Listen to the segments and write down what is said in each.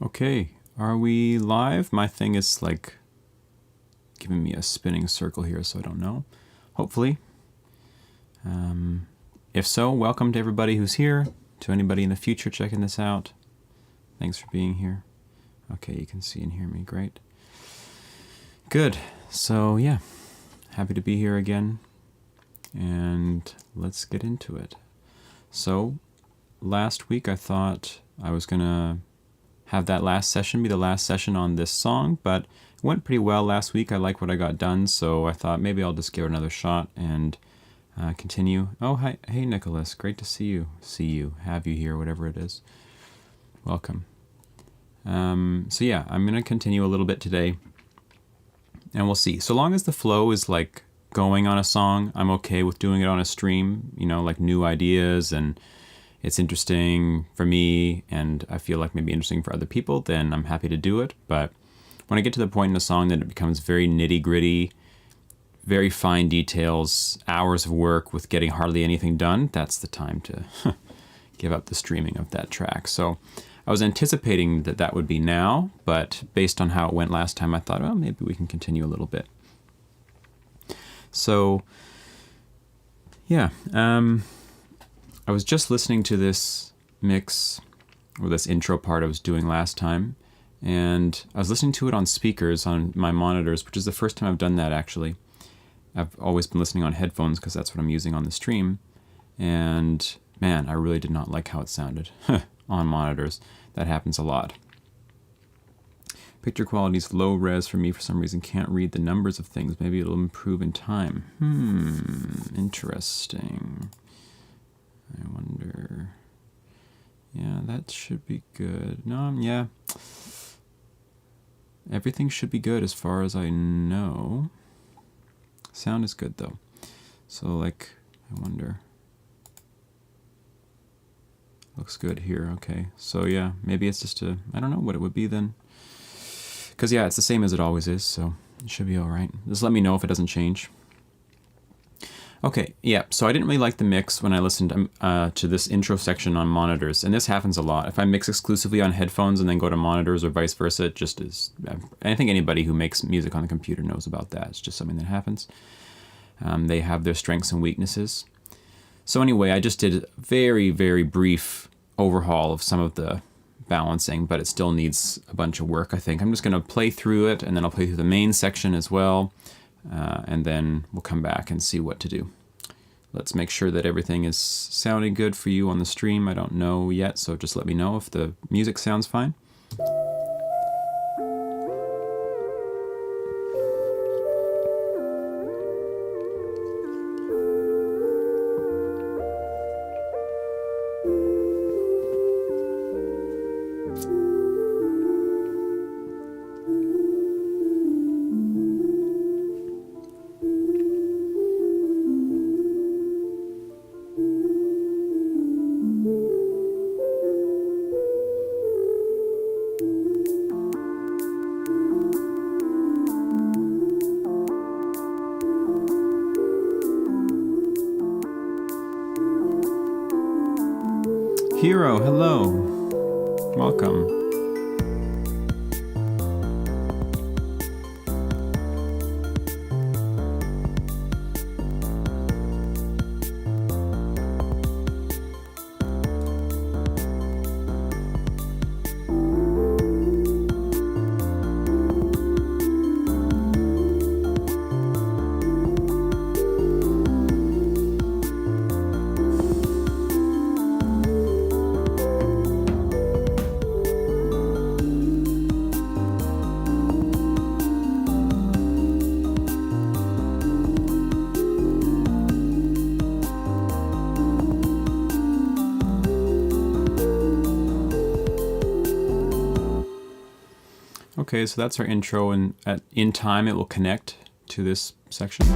Okay, are we live? My thing is like giving me a spinning circle here, so I don't know. Hopefully. If so, welcome to everybody who's here. To anybody in the future checking this out, thanks for being here. Okay, you can see and hear me. Great. Good. So yeah, happy to be here again. And let's get into it. So last week I thought I was going to have that last session be the last session on this song, but it went pretty well last week. I like what I got done, so I thought maybe I'll just give it another shot and continue. Oh, hi. Hey, Nicholas. Great to see you, have you here, whatever it is. Welcome. So yeah, I'm going to continue a little bit today, and we'll see. So long as the flow is like going on a song, I'm okay with doing it on a stream, like new ideas, and it's interesting for me, and I feel like maybe interesting for other people, then I'm happy to do it. But when I get to the point in the song that it becomes very nitty-gritty, very fine details, hours of work with getting hardly anything done, that's the time to give up the streaming of that track. So I was anticipating that would be now, but based on how it went last time, I thought, well, maybe we can continue a little bit. So, yeah, I was just listening to this mix, or this intro part I was doing last time, and I was listening to it on speakers on my monitors, which is the first time I've done that, actually. I've always been listening on headphones because that's what I'm using on the stream, and man, I really did not like how it sounded on monitors. That happens a lot. Picture quality is low res for me for some reason. Can't read the numbers of things. Maybe it'll improve in time. Interesting. I wonder. Yeah, that should be good. No, yeah. Everything should be good as far as I know. Sound is good though. So like, I wonder. Looks good here. Okay. So yeah, maybe it's just I don't know what it would be then. Because yeah, it's the same as it always is, so it should be all right. Just let me know if it doesn't change. Okay, yeah, so I didn't really like the mix when I listened to this intro section on monitors, and this happens a lot. If I mix exclusively on headphones and then go to monitors or vice versa, it just is. I think anybody who makes music on the computer knows about that. It's just something that happens. They have their strengths and weaknesses. So anyway, I just did a very, very brief overhaul of some of the balancing, but it still needs a bunch of work, I think. I'm just going to play through it, and then I'll play through the main section as well. And then we'll come back and see what to do. Let's make sure that everything is sounding good for you on the stream. I don't know yet, so just let me know if the music sounds fine. Hero, hello. Welcome. Okay, so that's our intro, and in time it will connect to this section.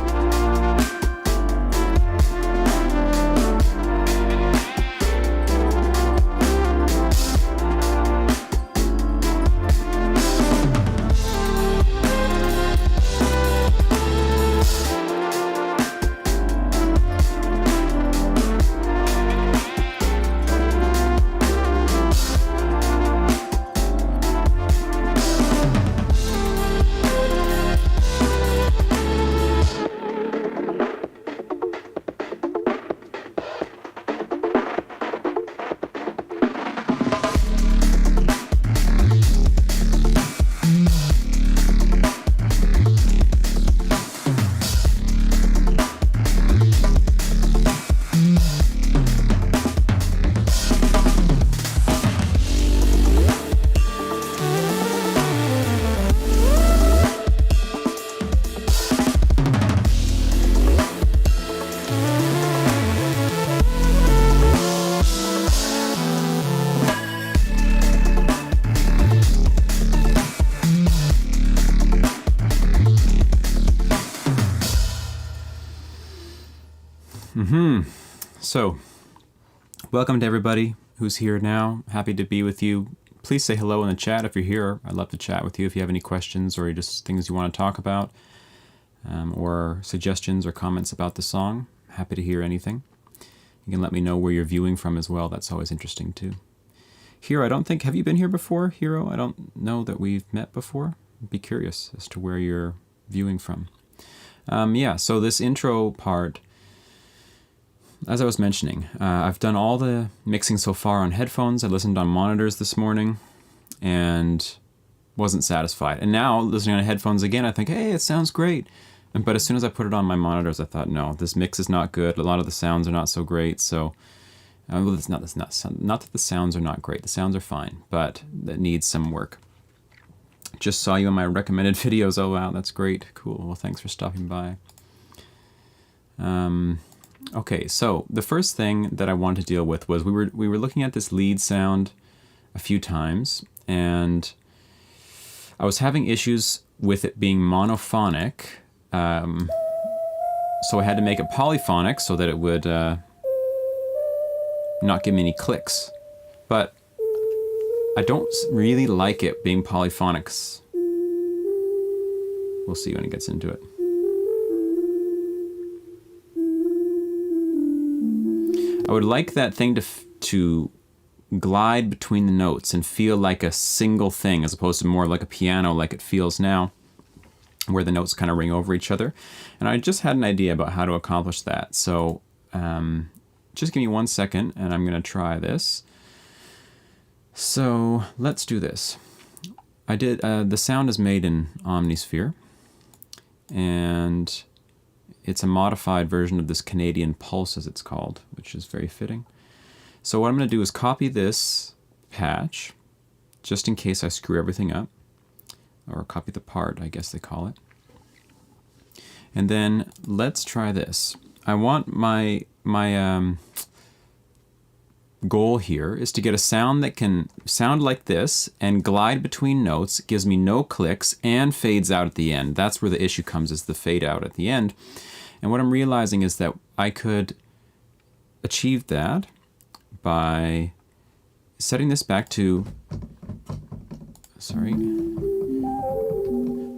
So, welcome to everybody who's here now. Happy to be with you. Please say hello in the chat if you're here. I'd love to chat with you if you have any questions or just things you want to talk about, or suggestions or comments about the song. Happy to hear anything. You can let me know where you're viewing from as well. That's always interesting too. Hero, I don't think, have you been here before, Hero? I don't know that we've met before. I'd be curious as to where you're viewing from. Yeah, so this intro part, as I was mentioning, I've done all the mixing so far on headphones. I listened on monitors this morning and wasn't satisfied. And now, listening on headphones again, I think, hey, it sounds great. But as soon as I put it on my monitors, I thought, no, this mix is not good. A lot of the sounds are not so great. So, well, it's not that the sounds are not great. The sounds are fine, but that needs some work. Just saw you in my recommended videos. Oh, wow, that's great. Cool. Well, thanks for stopping by. Okay, so the first thing that I wanted to deal with was we were looking at this lead sound a few times, and I was having issues with it being monophonic, so I had to make it polyphonic so that it would not give me any clicks. But I don't really like it being polyphonic. We'll see when it gets into it. I would like that thing to glide between the notes and feel like a single thing as opposed to more like a piano like it feels now, where the notes kind of ring over each other. And I just had an idea about how to accomplish that. So just give me 1 second and I'm going to try this. So let's do this. I did, the sound is made in Omnisphere, and it's a modified version of this Canadian Pulse, as it's called, which is very fitting. So what I'm going to do is copy this patch, just in case I screw everything up, or copy the part, I guess they call it. And then let's try this. I want my goal here is to get a sound that can sound like this and glide between notes, gives me no clicks, and fades out at the end. That's where the issue comes, is the fade out at the end. And what I'm realizing is that I could achieve that by setting this back to,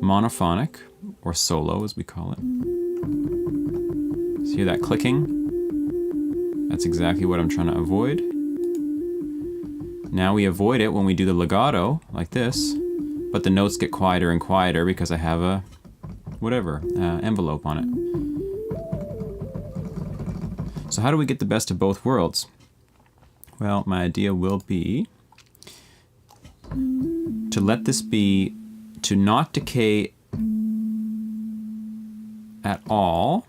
monophonic, or solo as we call it. So hear that clicking? That's exactly what I'm trying to avoid. Now we avoid it when we do the legato, like this, but the notes get quieter and quieter because I have a, envelope on it. So how do we get the best of both worlds? Well, my idea will be to let this be, to not decay at all,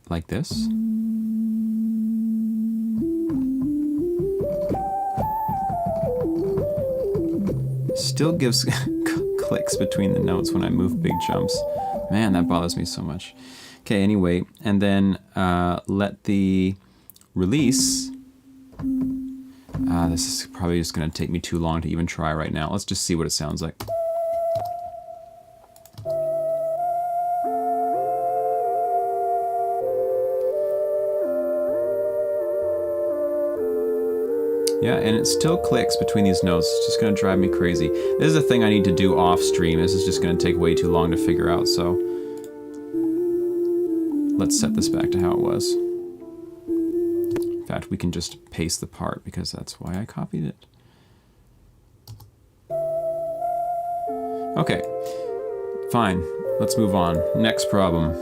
like this. Still gives clicks between the notes when I move big jumps. Man, that bothers me so much. Okay, anyway, and then let the release. This is probably just going to take me too long to even try right now. Let's just see what it sounds like. Yeah, and it still clicks between these notes. It's just going to drive me crazy. This is a thing I need to do off stream. This is just going to take way too long to figure out, so let's set this back to how it was. In fact, we can just paste the part because that's why I copied it. Okay, fine. Let's move on. Next problem.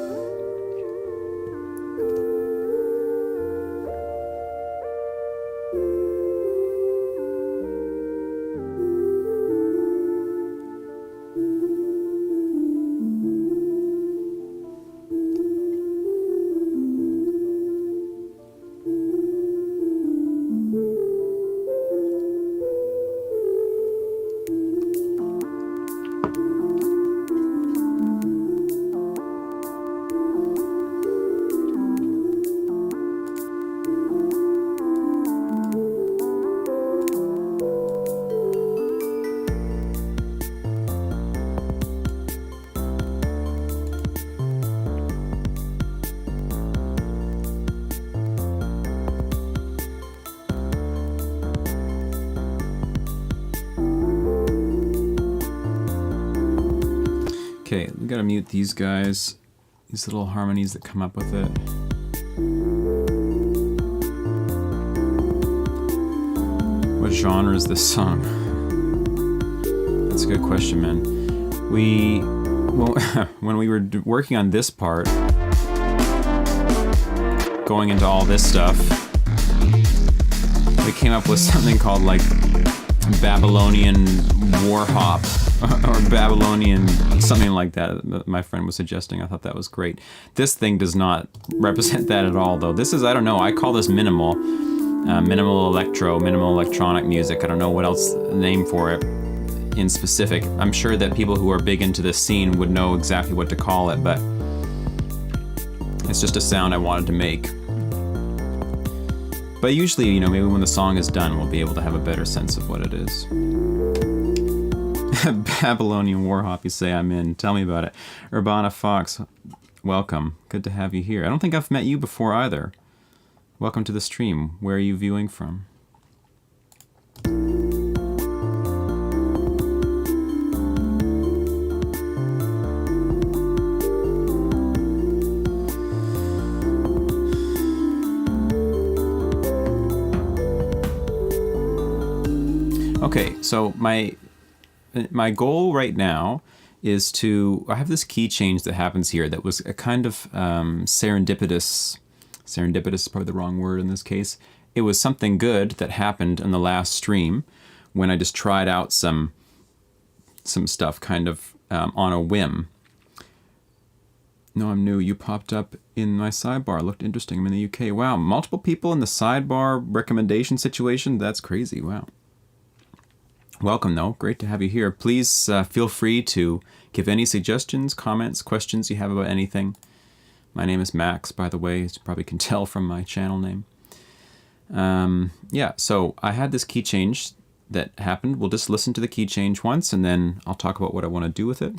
Okay, we gotta mute these guys. These little harmonies that come up with it. What genre is this song? That's a good question, man. When we were working on this part, going into all this stuff, we came up with something called like Babylonian war hop or Babylonian something like that my friend was suggesting. I thought that was great. This thing does not represent that at all, though. This is, I don't know, I call this minimal electro, minimal electronic music. I don't know what else name for it in specific. I'm sure that people who are big into this scene would know exactly what to call it, but it's just a sound I wanted to make. But usually, you know, maybe when the song is done, we'll be able to have a better sense of what it is. Babylonian war hop, you say I'm in. Tell me about it. Urbana Fox, welcome. Good to have you here. I don't think I've met you before either. Welcome to the stream. Where are you viewing from? Okay, so my goal right now is to, I have this key change that happens here that was a kind of serendipitous is probably the wrong word in this case. It was something good that happened in the last stream when I just tried out some stuff kind of on a whim. No, I'm new. You popped up in my sidebar. Looked interesting. I'm in the UK. Wow, multiple people in the sidebar recommendation situation? That's crazy. Wow. Welcome, though. Great to have you here. Please feel free to give any suggestions, comments, questions you have about anything. My name is Max, by the way, as you probably can tell from my channel name. Yeah, so I had this key change that happened. We'll just listen to the key change once, and then I'll talk about what I want to do with it.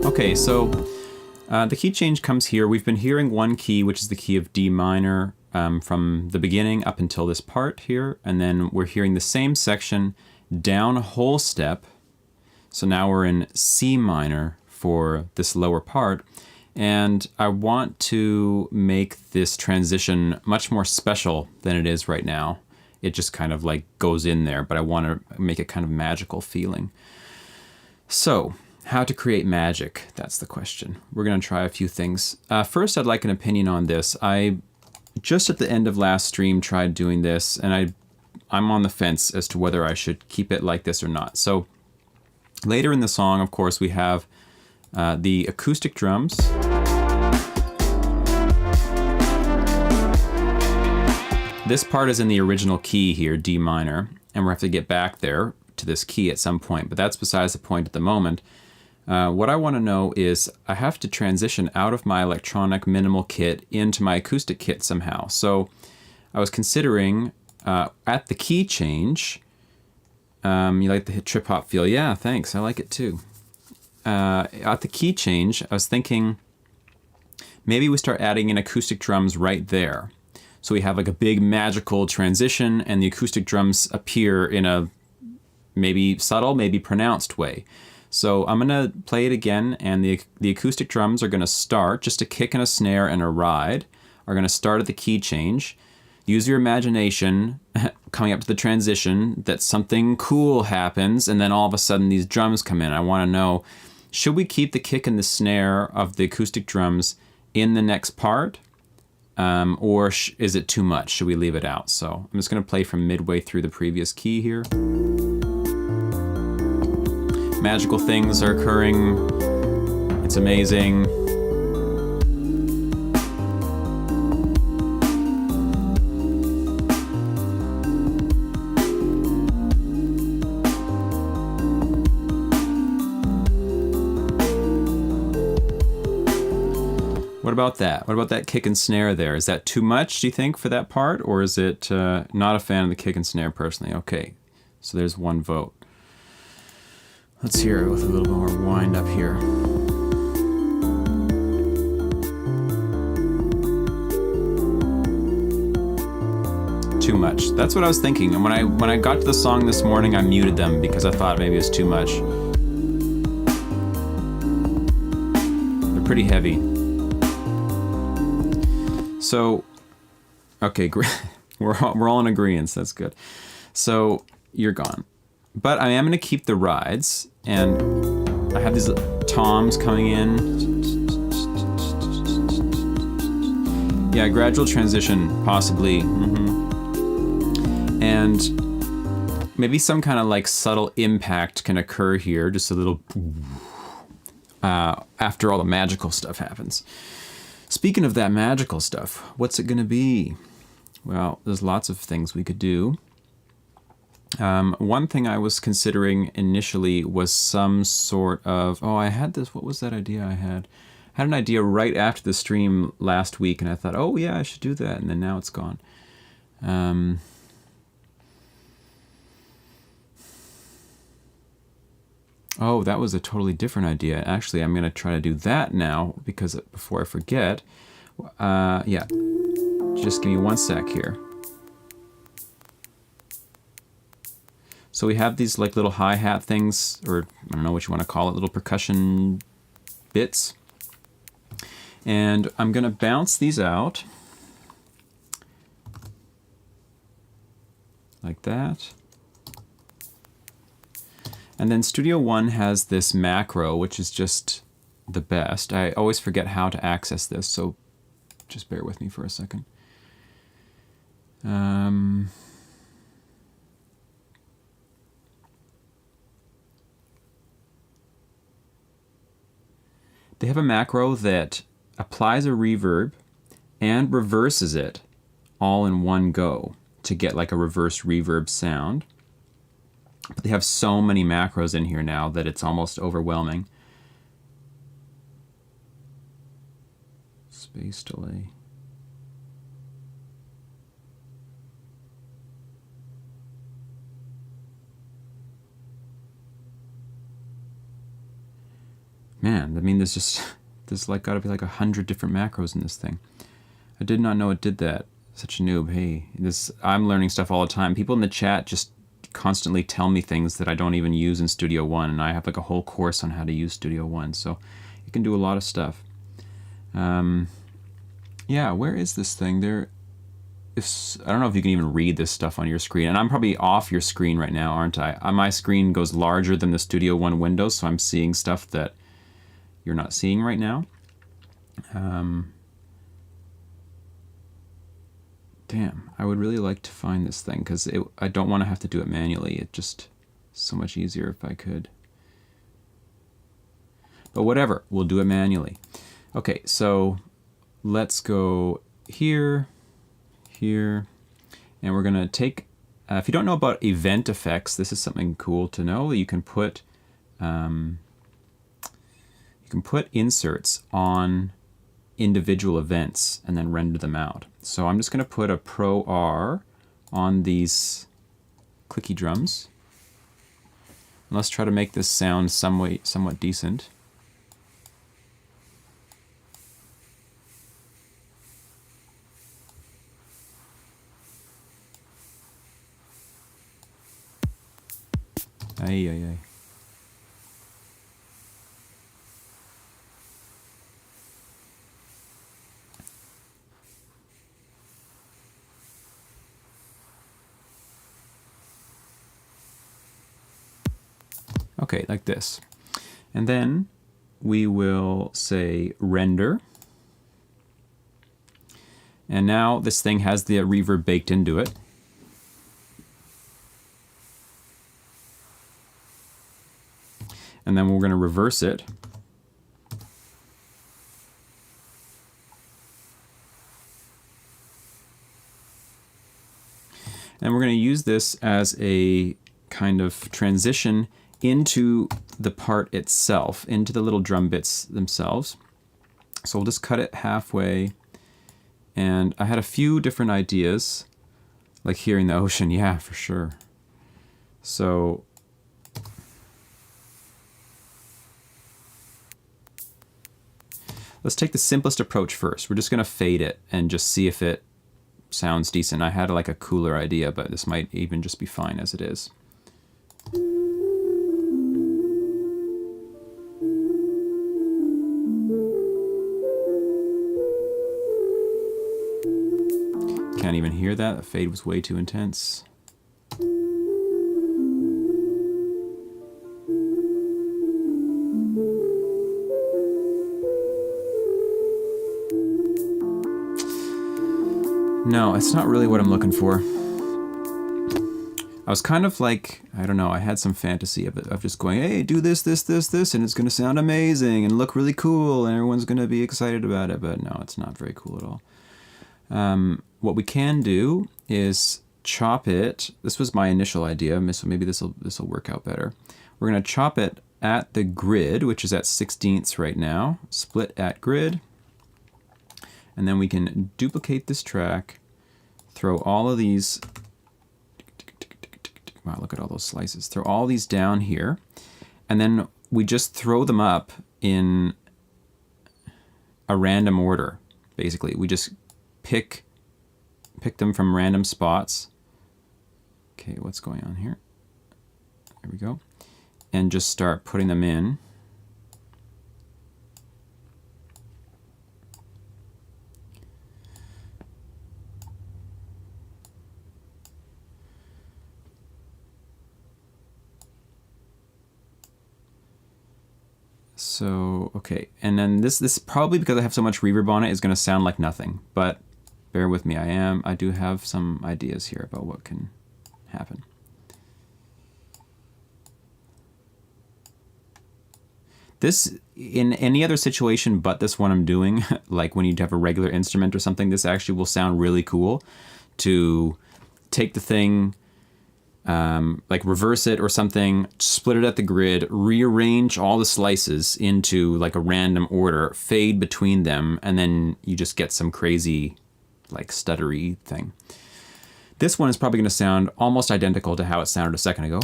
Okay, so the key change comes here. We've been hearing one key, which is the key of D minor from the beginning up until this part here, and then we're hearing the same section down a whole step. So now we're in C minor for this lower part, and I want to make this transition much more special than it is right now. It just kind of like goes in there, but I want to make it kind of magical feeling. So, how to create magic, that's the question. We're going to try a few things. First, I'd like an opinion on this. I just at the end of last stream tried doing this, and I'm on the fence as to whether I should keep it like this or not. So later in the song, of course, we have the acoustic drums. This part is in the original key here, D minor, and we'll have to get back there to this key at some point, but that's besides the point at the moment. What I want to know is I have to transition out of my electronic minimal kit into my acoustic kit somehow. So I was considering at the key change, you like the trip hop feel? Yeah, thanks. I like it too. At the key change, I was thinking maybe we start adding in acoustic drums right there. So we have like a big magical transition and the acoustic drums appear in a maybe subtle, maybe pronounced way. So I'm going to play it again, and the acoustic drums are going to start, just a kick and a snare and a ride, are going to start at the key change. Use your imagination coming up to the transition that something cool happens, and then all of a sudden these drums come in. I want to know, should we keep the kick and the snare of the acoustic drums in the next part? Or is it too much? Should we leave it out? So I'm just going to play from midway through the previous key here. Magical things are occurring. It's amazing. What about that? What about that kick and snare there? Is that too much, do you think, for that part? Or is it not a fan of the kick and snare personally? Okay, so there's one vote. Let's hear it with a little more wind up here. Too much. That's what I was thinking. And when I got to the song this morning, I muted them because I thought maybe it was too much. They're pretty heavy. So, okay, great. We're all in agreement. That's good. So you're gone, but I am going to keep the rides, and I have these toms coming in. Yeah, gradual transition, possibly. And maybe some kind of like subtle impact can occur here, just a little after all the magical stuff happens. Speaking of that magical stuff, what's it going to be? Well, there's lots of things we could do. One thing I was considering initially was some sort of, I had this, what was that idea I had? I had an idea right after the stream last week, and I thought, oh yeah, I should do that, and then now it's gone. Oh, that was a totally different idea. Actually, I'm going to try to do that now, because before I forget, yeah, just give me one sec here. So we have these like little hi-hat things, or I don't know what you want to call it, little percussion bits. And I'm going to bounce these out like that. And then Studio One has this macro, which is just the best. I always forget how to access this, so just bear with me for a second. They have a macro that applies a reverb and reverses it all in one go to get like a reverse reverb sound. But they have so many macros in here now that it's almost overwhelming. Space delay. Man, I mean, there's like got to be like 100 different macros in this thing. I did not know it did that. Such a noob. Hey, I'm learning stuff all the time. People in the chat just constantly tell me things that I don't even use in Studio One, and I have like a whole course on how to use Studio One, so you can do a lot of stuff. Yeah, where is this thing? I don't know if you can even read this stuff on your screen, and I'm probably off your screen right now, aren't I? My screen goes larger than the Studio One window, so I'm seeing stuff that you're not seeing right now. Damn, I would really like to find this thing, because I don't want to have to do it manually. It's just so much easier if I could. But whatever, we'll do it manually. Okay, so let's go here, here, and we're gonna take, if you don't know about event effects, this is something cool to know. You can put inserts on individual events and then render them out. So I'm just going to put a Pro R on these clicky drums. And let's try to make this sound somewhat decent. Ay, ay, ay. Okay, like this. And then we will say render. And now this thing has the reverb baked into it. And then we're going to reverse it. And we're going to use this as a kind of transition into the part itself, into the little drum bits themselves. So we'll just cut it halfway. And I had a few different ideas, like hearing the ocean. Yeah, for sure. So let's take the simplest approach first. We're just going to fade it and just see if it sounds decent. I had like a cooler idea, but this might even just be fine as it is. Can't even hear that. The fade was way too intense. No, it's not really what I'm looking for. I was kind of like, I don't know, I had some fantasy of just going, hey, do this, this, this, this, and it's going to sound amazing and look really cool and everyone's going to be excited about it. But no, it's not very cool at all. What we can do is chop it. This was my initial idea, so maybe this will work out better. We're going to chop it at the grid, which is at 16ths right now. Split at grid. And then we can duplicate this track, throw all of these, wow, look at all those slices. Throw all these down here, and then we just throw them up in a random order, basically. We just pick them from random spots. Okay, what's going on here? There we go. And just start putting them in. So, okay, and then this probably, because I have so much reverb on it, is going to sound like nothing, but bear with me, I do have some ideas here about what can happen. This, in any other situation but this one I'm doing, like when you have a regular instrument or something, this actually will sound really cool to take the thing, like reverse it or something, split it at the grid, rearrange all the slices into like a random order, fade between them, and then you just get some crazy like stuttery thing. This one is probably going to sound almost identical to how it sounded a second ago.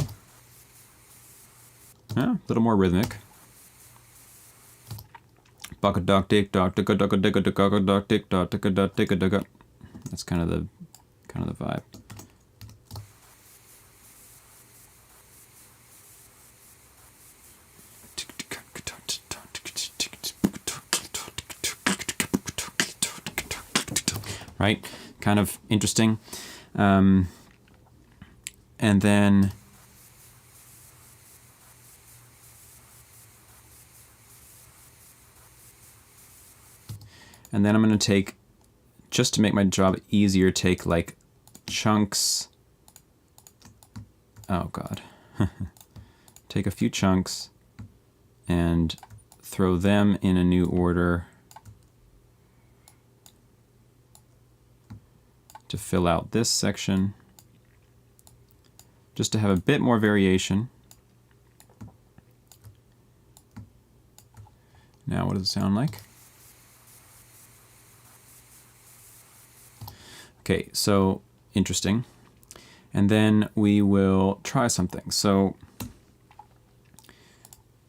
Yeah, a little more rhythmic. That's kind of the vibe. Right? Kind of interesting. And then I'm going to take, just to make my job easier, take like chunks. Oh God. Take a few chunks and throw them in a new order to fill out this section, just to have a bit more variation. Now what does it sound like? Okay, so interesting. And then we will try something. So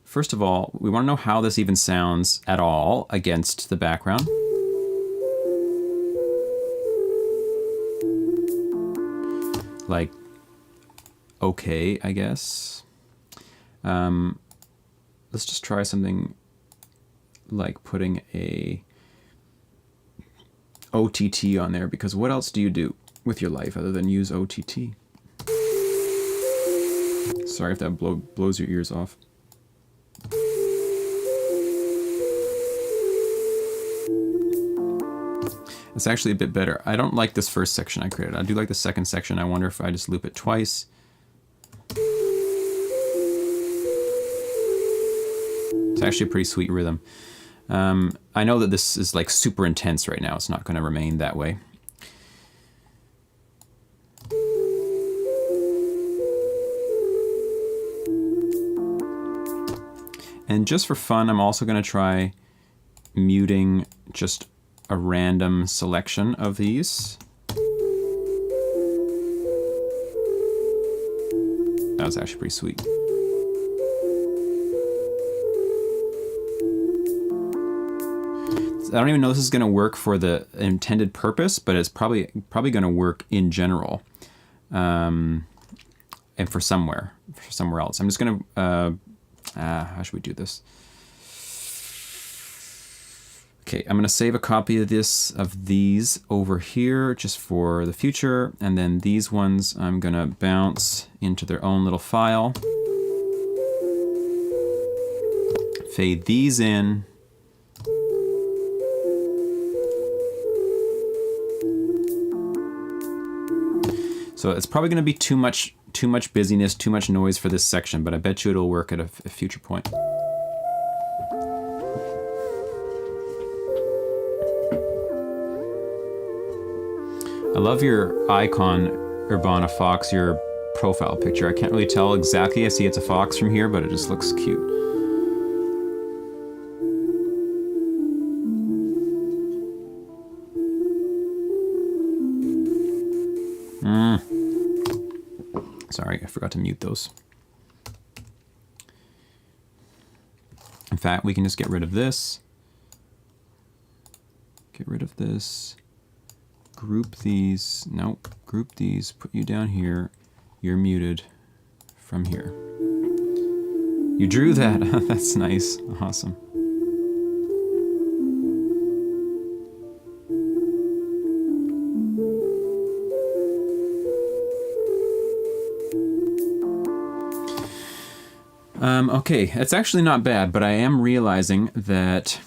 first of all, we want to know how this even sounds at all against the background. Like, okay, I guess. Let's just try something like putting a OTT on there, because what else do you do with your life other than use OTT? Sorry if that blows your ears off. It's actually a bit better. I don't like this first section I created. I do like the second section. I wonder if I just loop it twice. It's actually a pretty sweet rhythm. I know that this is like super intense right now. It's not going to remain that way. And just for fun, I'm also going to try muting just a random selection of these. That was actually pretty sweet. I don't even know if this is going to work for the intended purpose, but it's probably going to work in general, and for somewhere else. I'm just going to how should we do this? Okay, I'm going to save a copy of these over here just for the future, and then these ones I'm going to bounce into their own little file. Fade these in. So it's probably going to be too much busyness, too much noise for this section, but I bet you it'll work at a future point. I love your icon, Urbana Fox, your profile picture. I can't really tell exactly. I see it's a fox from here, but it just looks cute. Sorry, I forgot to mute those. In fact, we can just get rid of this. Get rid of this. Group these. Nope. Group these. Put you down here. You're muted from here. You drew that. That's nice. Awesome. Okay, it's actually not bad, but I am realizing that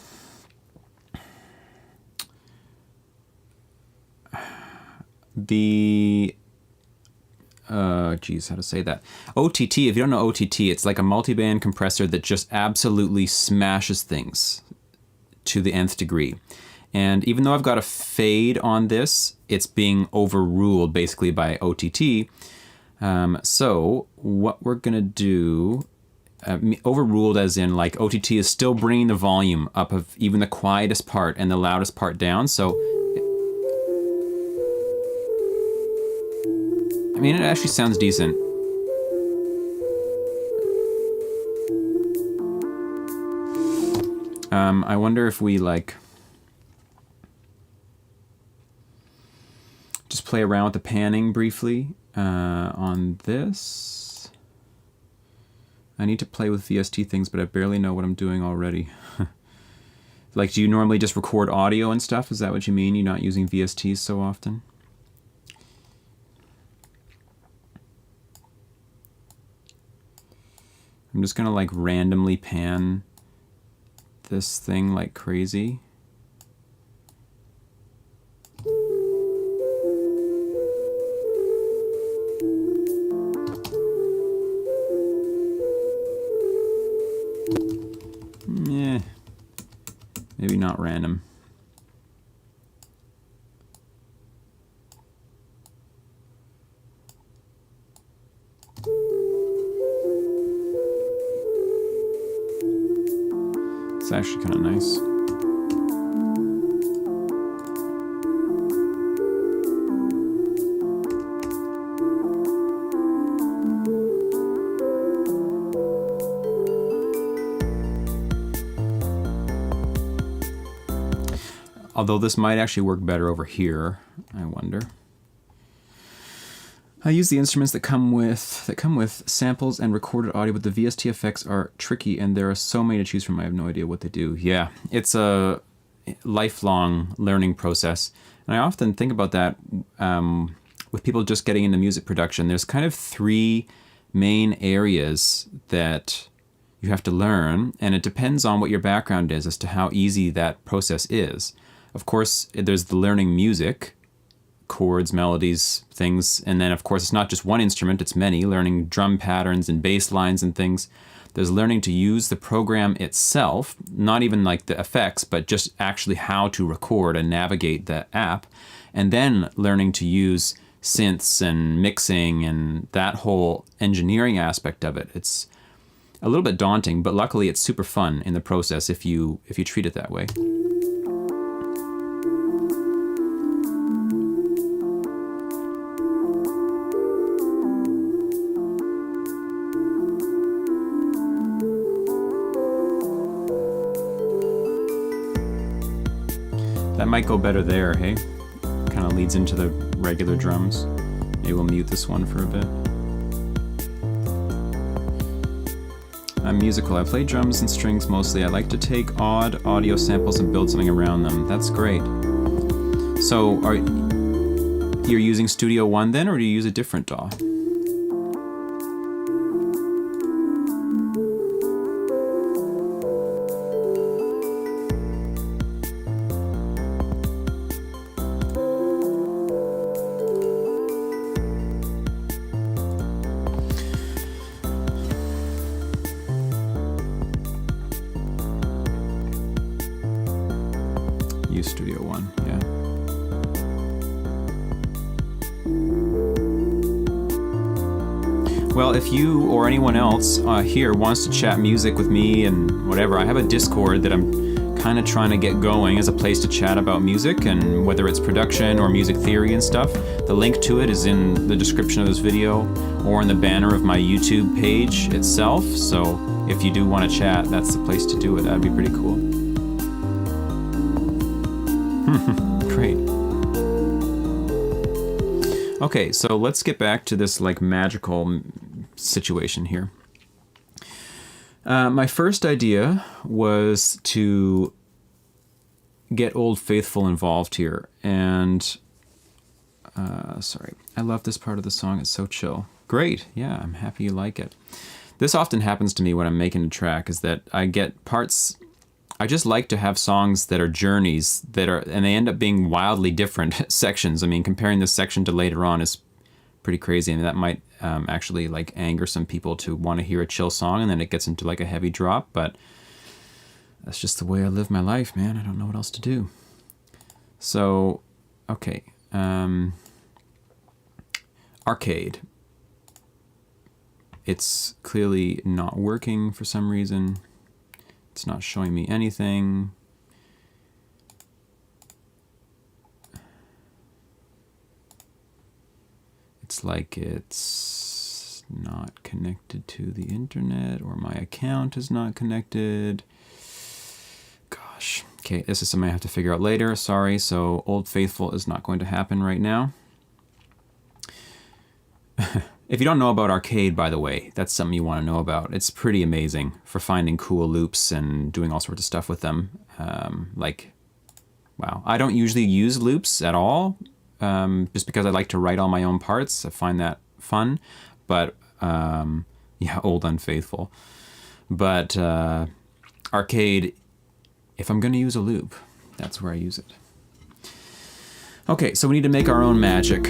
the geez, how to say that? OTT, if you don't know OTT, it's like a multiband compressor that just absolutely smashes things to the nth degree. And even though I've got a fade on this, it's being overruled basically by OTT. So what we're gonna do, overruled as in like OTT is still bringing the volume up of even the quietest part and the loudest part down. So, I mean, it actually sounds decent. I wonder if we like just play around with the panning briefly on this. I need to play with VST things, but I barely know what I'm doing already. Like, do you normally just record audio and stuff? Is that what you mean? You're not using VSTs so often? I'm just gonna like randomly pan this thing like crazy. Maybe not random. It's actually kind of nice. Although this might actually work better over here, I wonder. I use the instruments that come with samples and recorded audio, but the VST effects are tricky and there are so many to choose from. I have no idea what they do. Yeah, it's a lifelong learning process. And I often think about that with people just getting into music production. There's kind of three main areas that you have to learn, and it depends on what your background is as to how easy that process is. Of course, there's the learning music, chords, melodies, things, and then of course it's not just one instrument, it's many, learning drum patterns and bass lines and things. There's learning to use the program itself, not even like the effects, but just actually how to record and navigate the app, and then learning to use synths and mixing and that whole engineering aspect of it. It's a little bit daunting, but luckily it's super fun in the process if you treat it that way. might go better there, hey? Kind of leads into the regular drums. Maybe we'll mute this one for a bit. I'm musical. I play drums and strings mostly. I like to take odd audio samples and build something around them. That's great. So you're using Studio One then, or do you use a different DAW? Use Studio One, yeah. Well, if you or anyone else here wants to chat music with me and whatever, I have a Discord that I'm kind of trying to get going as a place to chat about music, and whether it's production or music theory and stuff. The link to it is in the description of this video or in the banner of my YouTube page itself. So if you do want to chat, that's the place to do it. That'd be pretty cool. Great. Okay, so let's get back to this like magical situation here. My first idea was to get Old Faithful involved here, and sorry, I love this part of the song. It's so chill. Great, yeah, I'm happy you like it. This often happens to me when I'm making a track, is that I get parts. I just like to have songs that are journeys and they end up being wildly different sections. I mean, comparing this section to later on is pretty crazy. I mean, that might actually like anger some people to want to hear a chill song and then it gets into like a heavy drop, but that's just the way I live my life, man. I don't know what else to do. So, okay. Arcade. It's clearly not working for some reason. It's not showing me anything. It's like it's not connected to the internet, or my account is not connected. Gosh. Okay, this is something I have to figure out later. Sorry. So Old Faithful is not going to happen right now. If you don't know about Arcade, by the way, that's something you want to know about. It's pretty amazing for finding cool loops and doing all sorts of stuff with them. Wow. I don't usually use loops at all, just because I like to write all my own parts. I find that fun. But, yeah, Old Unfaithful. But Arcade, if I'm going to use a loop, that's where I use it. Okay, so we need to make our own magic.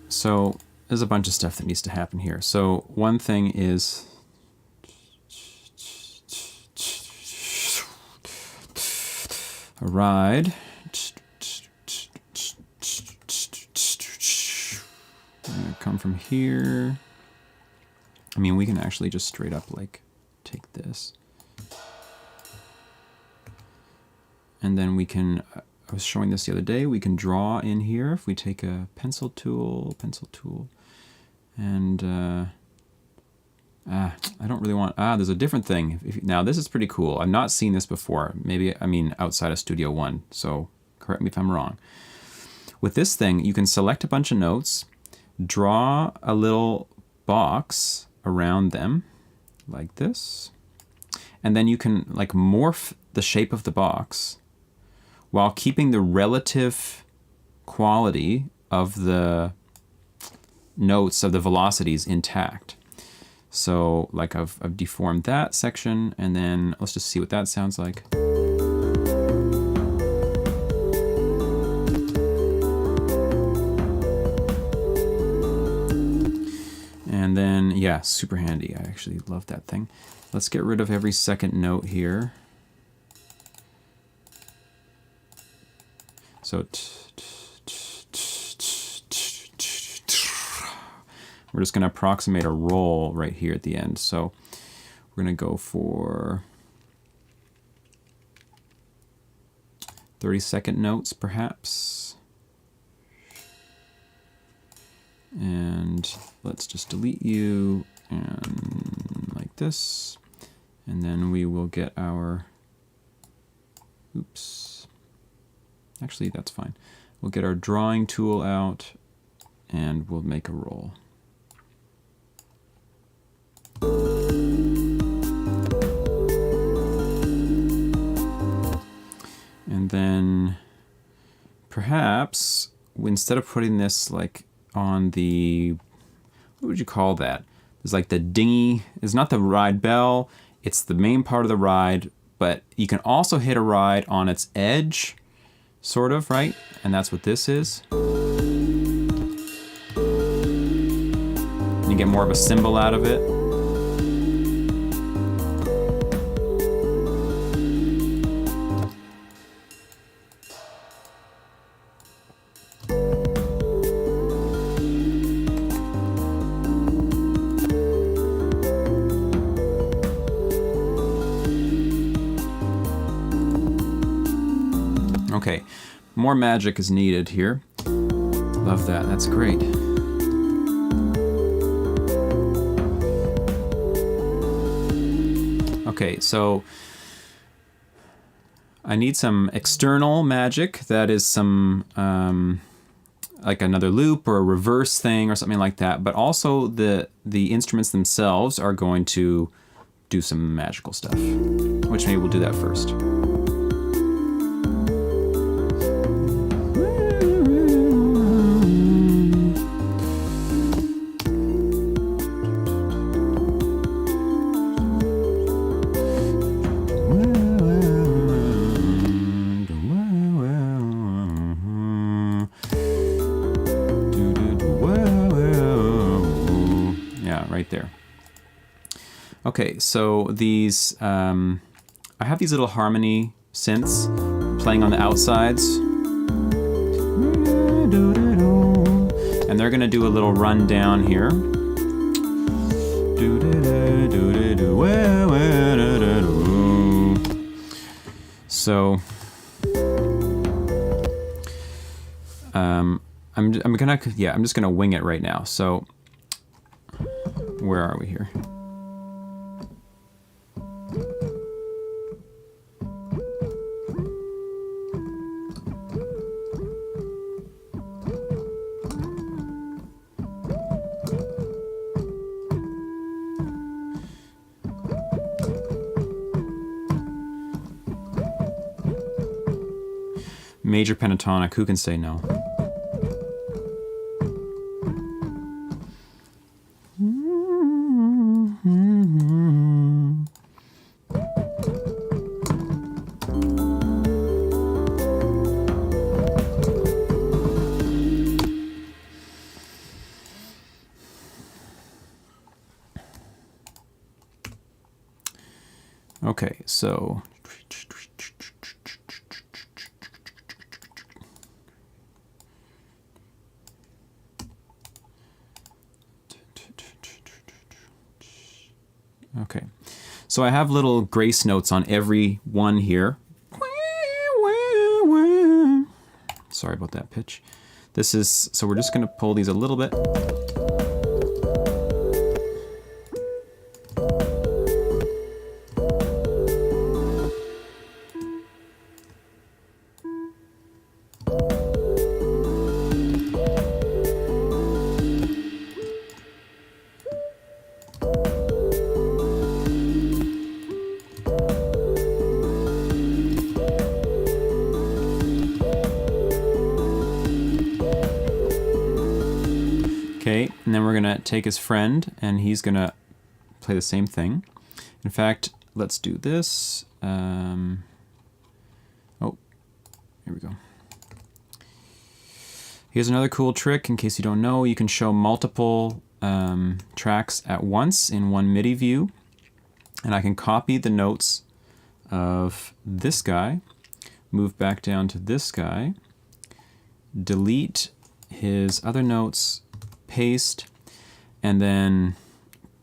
So there's a bunch of stuff that needs to happen here. So one thing is a ride. Come from here. I mean, we can actually just straight up like take this. And then we can, I was showing this the other day, we can draw in here if we take a pencil tool, and I don't really want, there's a different thing. Now this is pretty cool. I've not seen this before. Maybe, I mean, outside of Studio One, so correct me if I'm wrong. With this thing, you can select a bunch of notes, draw a little box around them, like this, and then you can like morph the shape of the box while keeping the relative quality of the notes, of the velocities intact. So like I've deformed that section, and then let's just see what that sounds like. And then, yeah, super handy. I actually love that thing. Let's get rid of every second note here. So we're just going to approximate a roll right here at the end. So we're going to go for 30-second notes, perhaps. And let's just delete you and like this. And then we will get our, oops. Actually, that's fine. We'll get our drawing tool out and we'll make a roll. And then perhaps instead of putting this like on the, what would you call that? There's like the dinghy, it's not the ride bell, it's the main part of the ride, but you can also hit a ride on its edge, sort of, right? And that's what this is. And you get more of a symbol out of it. Okay, more magic is needed here. Love that, that's great. Okay, so I need some external magic that is some, like another loop or a reverse thing or something like that, but also the instruments themselves are going to do some magical stuff, which maybe we'll do that first. Right there. Okay, so these, I have these little harmony synths playing on the outsides. And they're gonna do a little run down here. So, I'm just gonna wing it right now. So, where are we here? Major pentatonic, who can say no? Okay, so okay, so I have little grace notes on every one here. Sorry about that pitch. This is, so we're just gonna pull these a little bit. Okay, and then we're gonna take his friend and he's gonna play the same thing. In fact, let's do this. Oh, here we go. Here's another cool trick in case you don't know. You can show multiple tracks at once in one MIDI view. And I can copy the notes of this guy, move back down to this guy, delete his other notes, paste, and then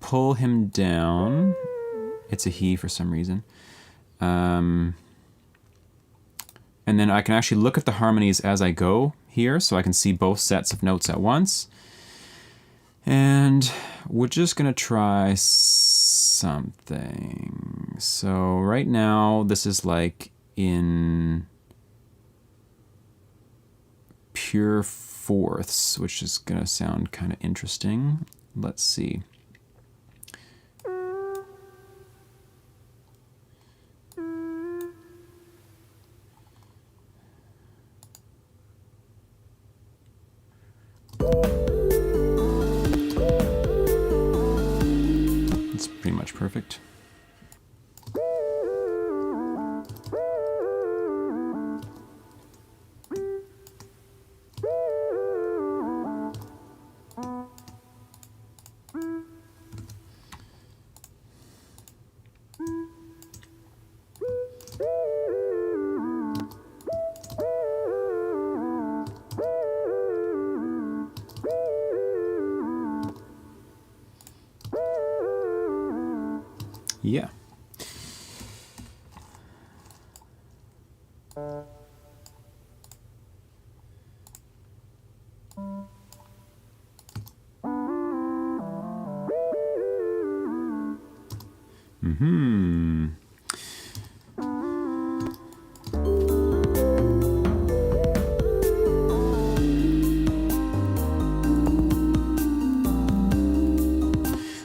pull him down. It's a he for some reason. And then I can actually look at the harmonies as I go here, so I can see both sets of notes at once. And we're just gonna try something. So right now, this is like in pure fourths, which is gonna sound kind of interesting. Let's see. It's pretty much perfect. Yeah. Mm-hmm.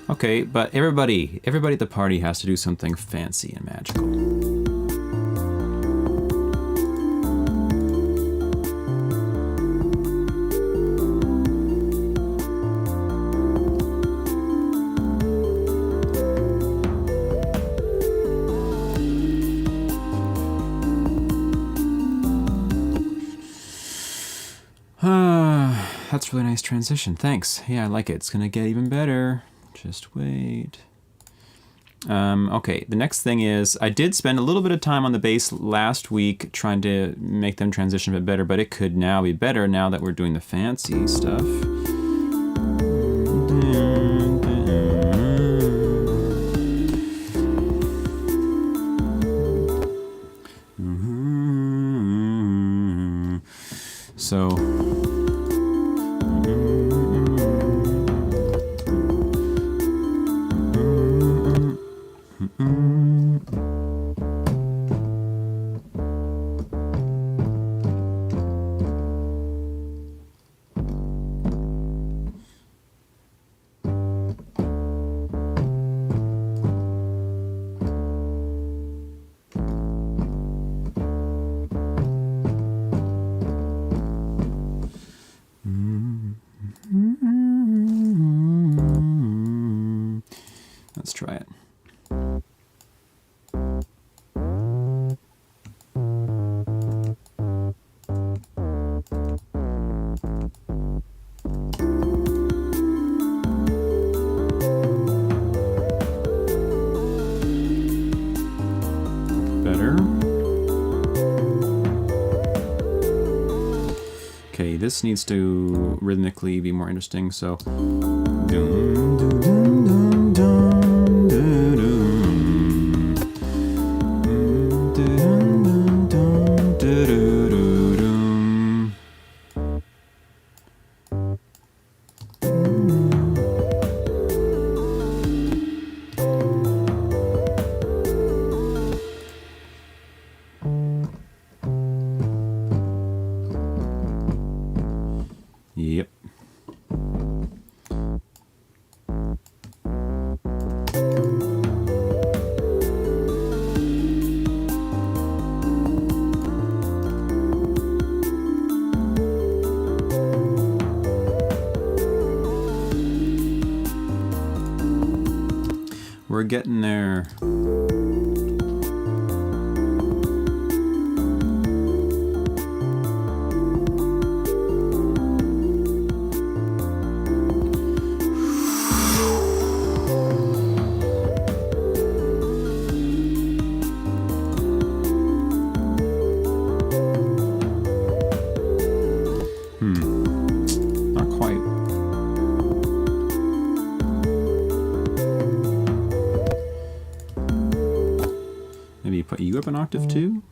Okay, but everybody at the party has to do something fancy and magical. That's a really nice transition. Thanks. Yeah, I like it. It's gonna get even better. Just wait. Okay, the next thing is, I did spend a little bit of time on the bass last week trying to make them transition a bit better, but it could now be better now that we're doing the fancy stuff. So... let's try it. Better. Okay, this needs to rhythmically be more interesting, so... Yep. We're getting there. Not quite. put you up an octave too?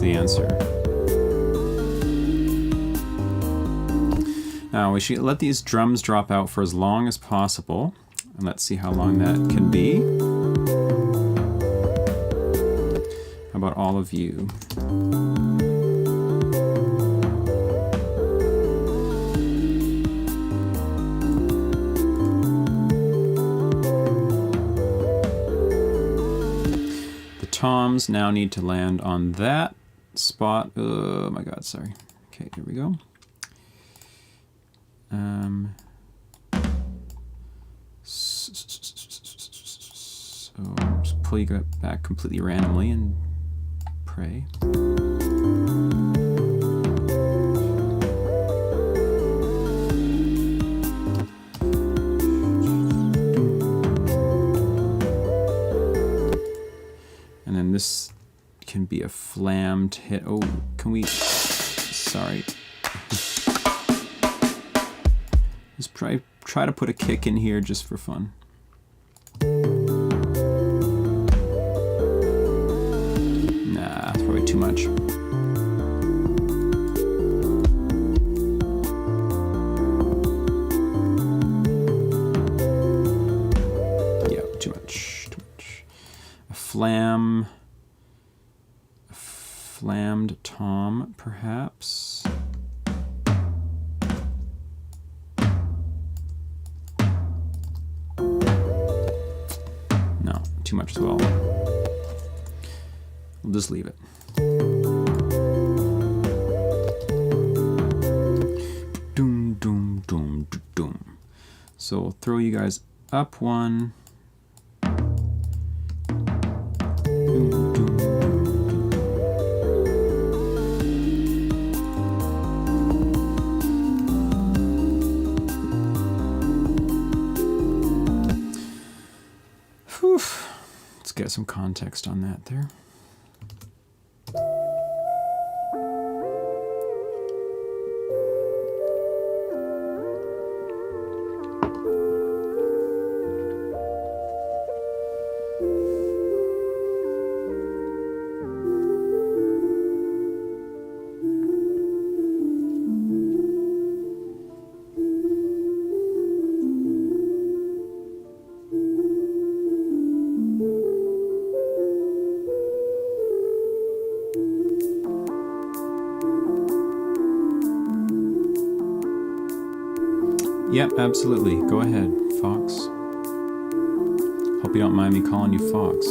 The answer. Now we should let these drums drop out for as long as possible, and let's see how long that can be. How about all of you? The toms now need to land on that spot. Oh my god, sorry. Okay, here we go. So just pull you back completely randomly and pray. And then this can be a flammed hit. Oh, can we? Sorry. Just try to put a kick in here just for fun. Nah, it's probably too much. Yeah, too much. A flammed tom, perhaps. No, too much as well. We'll just leave it. Doom, doom, doom, doom. So we'll throw you guys up one. Doom, doom, doom. Let's get some context on that there. Yep, absolutely. Go ahead, Fox. Hope you don't mind me calling you Fox.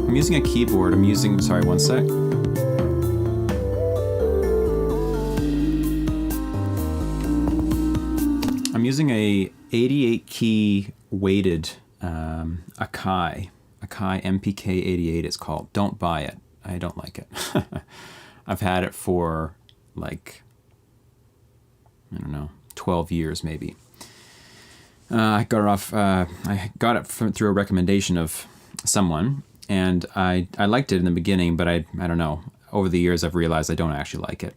I'm using a keyboard. Sorry, one sec. I'm using a 88 key weighted Akai MPK 88 it's called. Don't buy it. I don't like it. I've had it for like, I don't know, 12 years maybe. I got it through a recommendation of someone. And I liked it in the beginning, but I don't know. Over the years, I've realized I don't actually like it.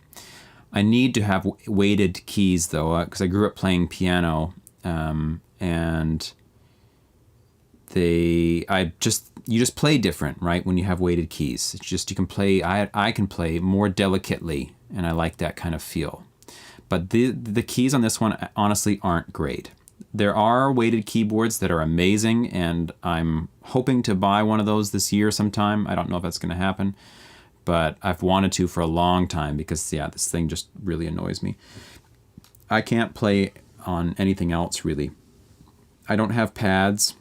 I need to have weighted keys, though, because I grew up playing piano, and you just play different, right? When you have weighted keys, it's just you can play. I can play more delicately, and I like that kind of feel. But the keys on this one honestly aren't great. There are weighted keyboards that are amazing, and I'm hoping to buy one of those this year sometime. I don't know if that's going to happen, but I've wanted to for a long time because, yeah, this thing just really annoys me. I can't play on anything else, really. I don't have pads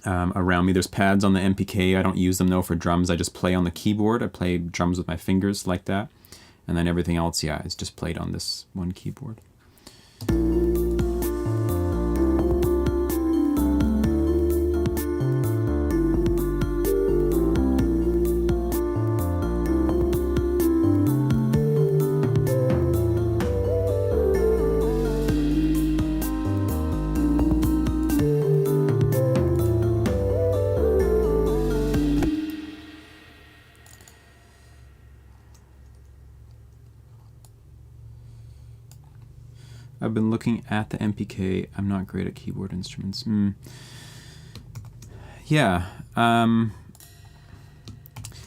around me. There's pads on the MPK. I don't use them, though, for drums. I just play on the keyboard. I play drums with my fingers like that. And then everything else, yeah, is just played on this one keyboard. I've been looking at the MPK. I'm not great at keyboard instruments. Yeah.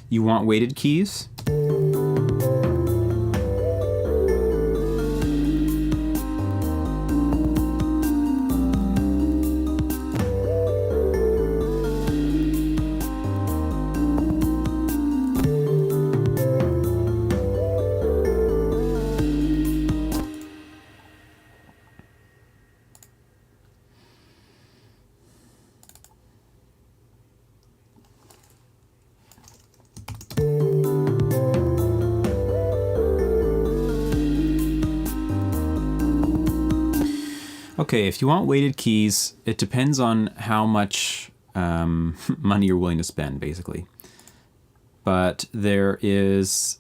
You want weighted keys? Okay, if you want weighted keys, it depends on how much money you're willing to spend, basically. But there is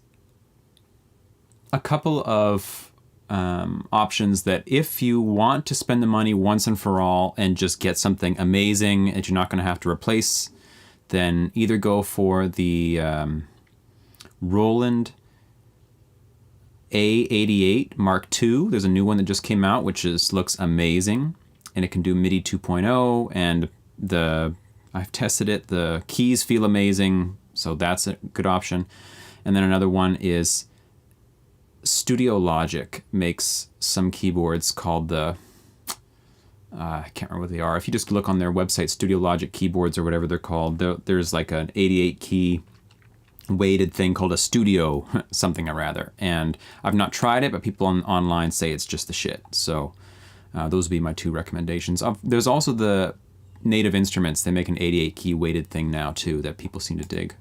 a couple of options that if you want to spend the money once and for all and just get something amazing that you're not going to have to replace, then either go for the Roland A88 Mark II. There's a new one that just came out, which looks amazing, and it can do MIDI 2.0, and I've tested it. The keys feel amazing, so that's a good option. And then another one is Studio Logic makes some keyboards called the I can't remember what they are. If you just look on their website, Studio Logic keyboards or whatever they're called, there's like an 88 key weighted thing called a Studio something or rather, and I've not tried it, but people online say it's just the shit. So those would be my two recommendations. There's also the Native Instruments. They make an 88 key weighted thing now too that people seem to dig.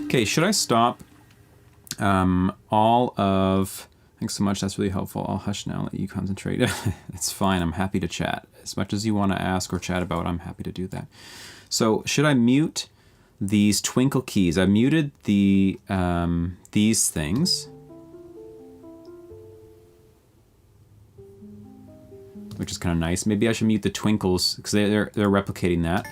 Okay, should I stop all of... Thanks so much, that's really helpful. I'll hush now, let you concentrate. It's fine, I'm happy to chat. As much as you want to ask or chat about, I'm happy to do that. So, should I mute these twinkle keys? I muted these things, which is kind of nice. Maybe I should mute the twinkles, because they're replicating that.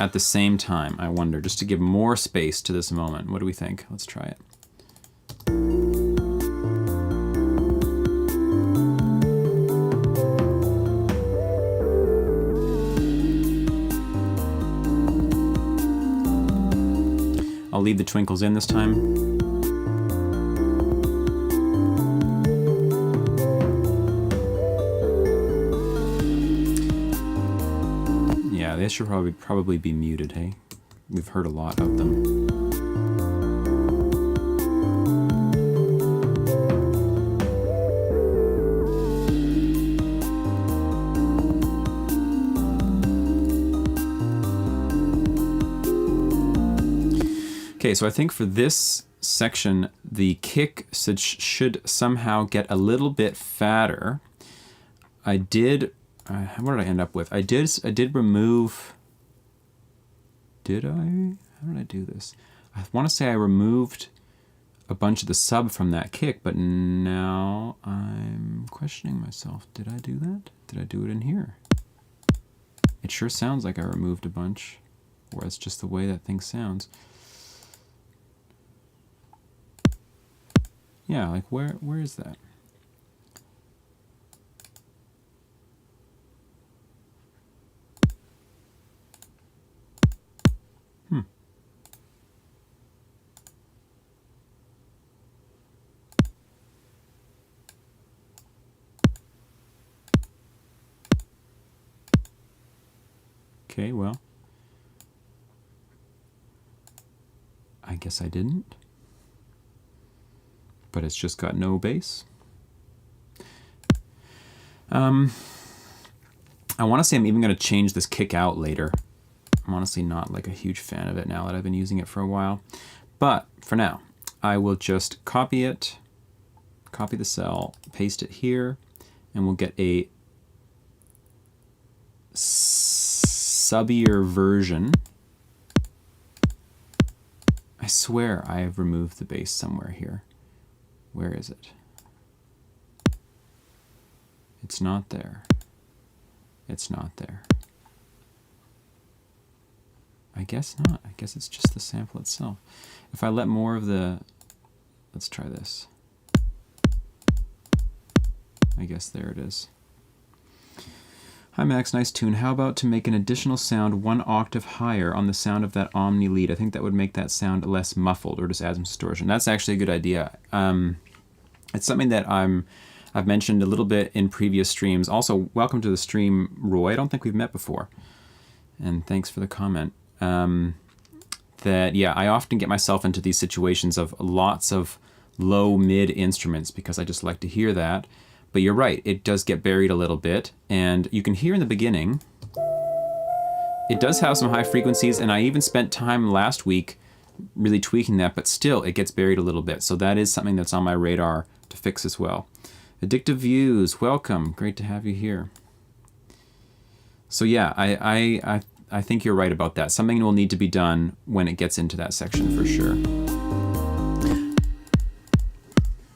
At the same time, I wonder, just to give more space to this moment. What do we think? Let's try it. I'll leave the twinkles in this time. They should probably be muted, hey? We've heard a lot of them. Okay, so I think for this section, the kick should somehow get a little bit fatter. I did... what did I end up with? I did remove... Did I? How did I do this? I want to say I removed a bunch of the sub from that kick, but now I'm questioning myself. Did I do that? Did I do it in here? It sure sounds like I removed a bunch, or it's just the way that thing sounds. Yeah, like where is that? Okay, well, I guess I didn't. But it's just got no bass. I want to say I'm even going to change this kick out later. I'm honestly not like a huge fan of it now that I've been using it for a while. But for now, I will just copy it, copy the cell, paste it here, and we'll get a subbier version. I swear I have removed the bass somewhere here. Where is it? It's not there. It's not there. I guess not. I guess it's just the sample itself. If I let more of the... Let's try this. I guess there it is. Hi Max, nice tune. How about to make an additional sound 1 octave higher on the sound of that Omni lead? I think that would make that sound less muffled, or just add some distortion. That's actually a good idea. It's something that I've mentioned a little bit in previous streams. Also, welcome to the stream, Roy. I don't think we've met before. And thanks for the comment. Yeah, I often get myself into these situations of lots of low mid instruments because I just like to hear that. But you're right, it does get buried a little bit. And you can hear in the beginning, it does have some high frequencies, and I even spent time last week really tweaking that, but still it gets buried a little bit. So that is something that's on my radar to fix as well. Addictive Views, welcome. Great to have you here. So yeah, I think you're right about that. Something will need to be done when it gets into that section for sure.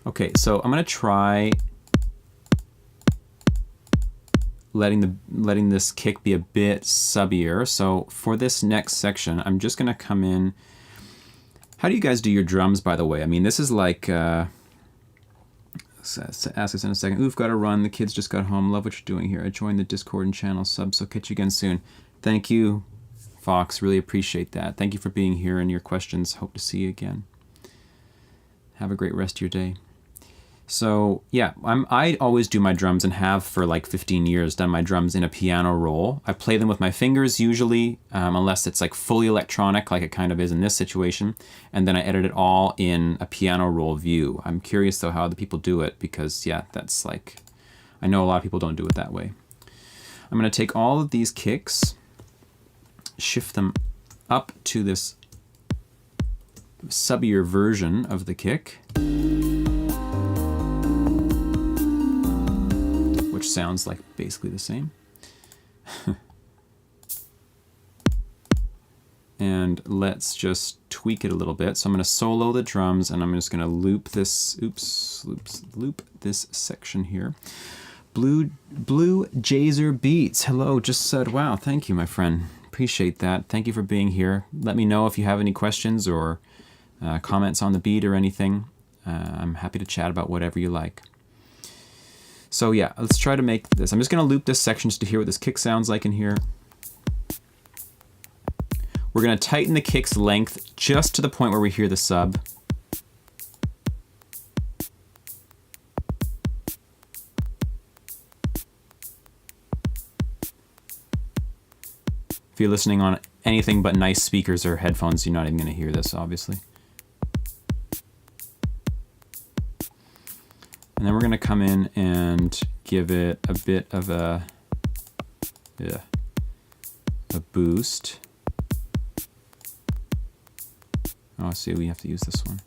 Okay, so I'm gonna try letting this kick be a bit subbier. So for this next section, I'm just gonna come in. How do you guys do your drums, by the way? I mean, this is like, ask us in a second. Ooh, got to run. The kids just got home. Love what you're doing here. I joined the Discord and channel sub, so catch you again soon. Thank you, Fox. Really appreciate that. Thank you for being here and your questions. Hope to see you again. Have a great rest of your day. So yeah, I always do my drums, and have for like 15 years done my drums in a piano roll. I play them with my fingers usually, unless it's like fully electronic like it kind of is in this situation, and then I edit it all in a piano roll view. I'm curious though how other people do it, because yeah, that's like, I know a lot of people don't do it that way. I'm going to take all of these kicks, shift them up to this subbier version of the kick, which sounds like basically the same. And let's just tweak it a little bit. So I'm going to solo the drums, and I'm just going to loop this, loop this section here. Blue Jazer Beats, hello, just said, wow, thank you, my friend. Appreciate that. Thank you for being here. Let me know if you have any questions or comments on the beat or anything. I'm happy to chat about whatever you like. So yeah, let's try to make this. I'm just going to loop this section just to hear what this kick sounds like in here. We're going to tighten the kick's length just to the point where we hear the sub. If you're listening on anything but nice speakers or headphones, you're not even going to hear this, obviously. And then we're going to come in and give it a bit of a boost. Oh, see, we have to use this one.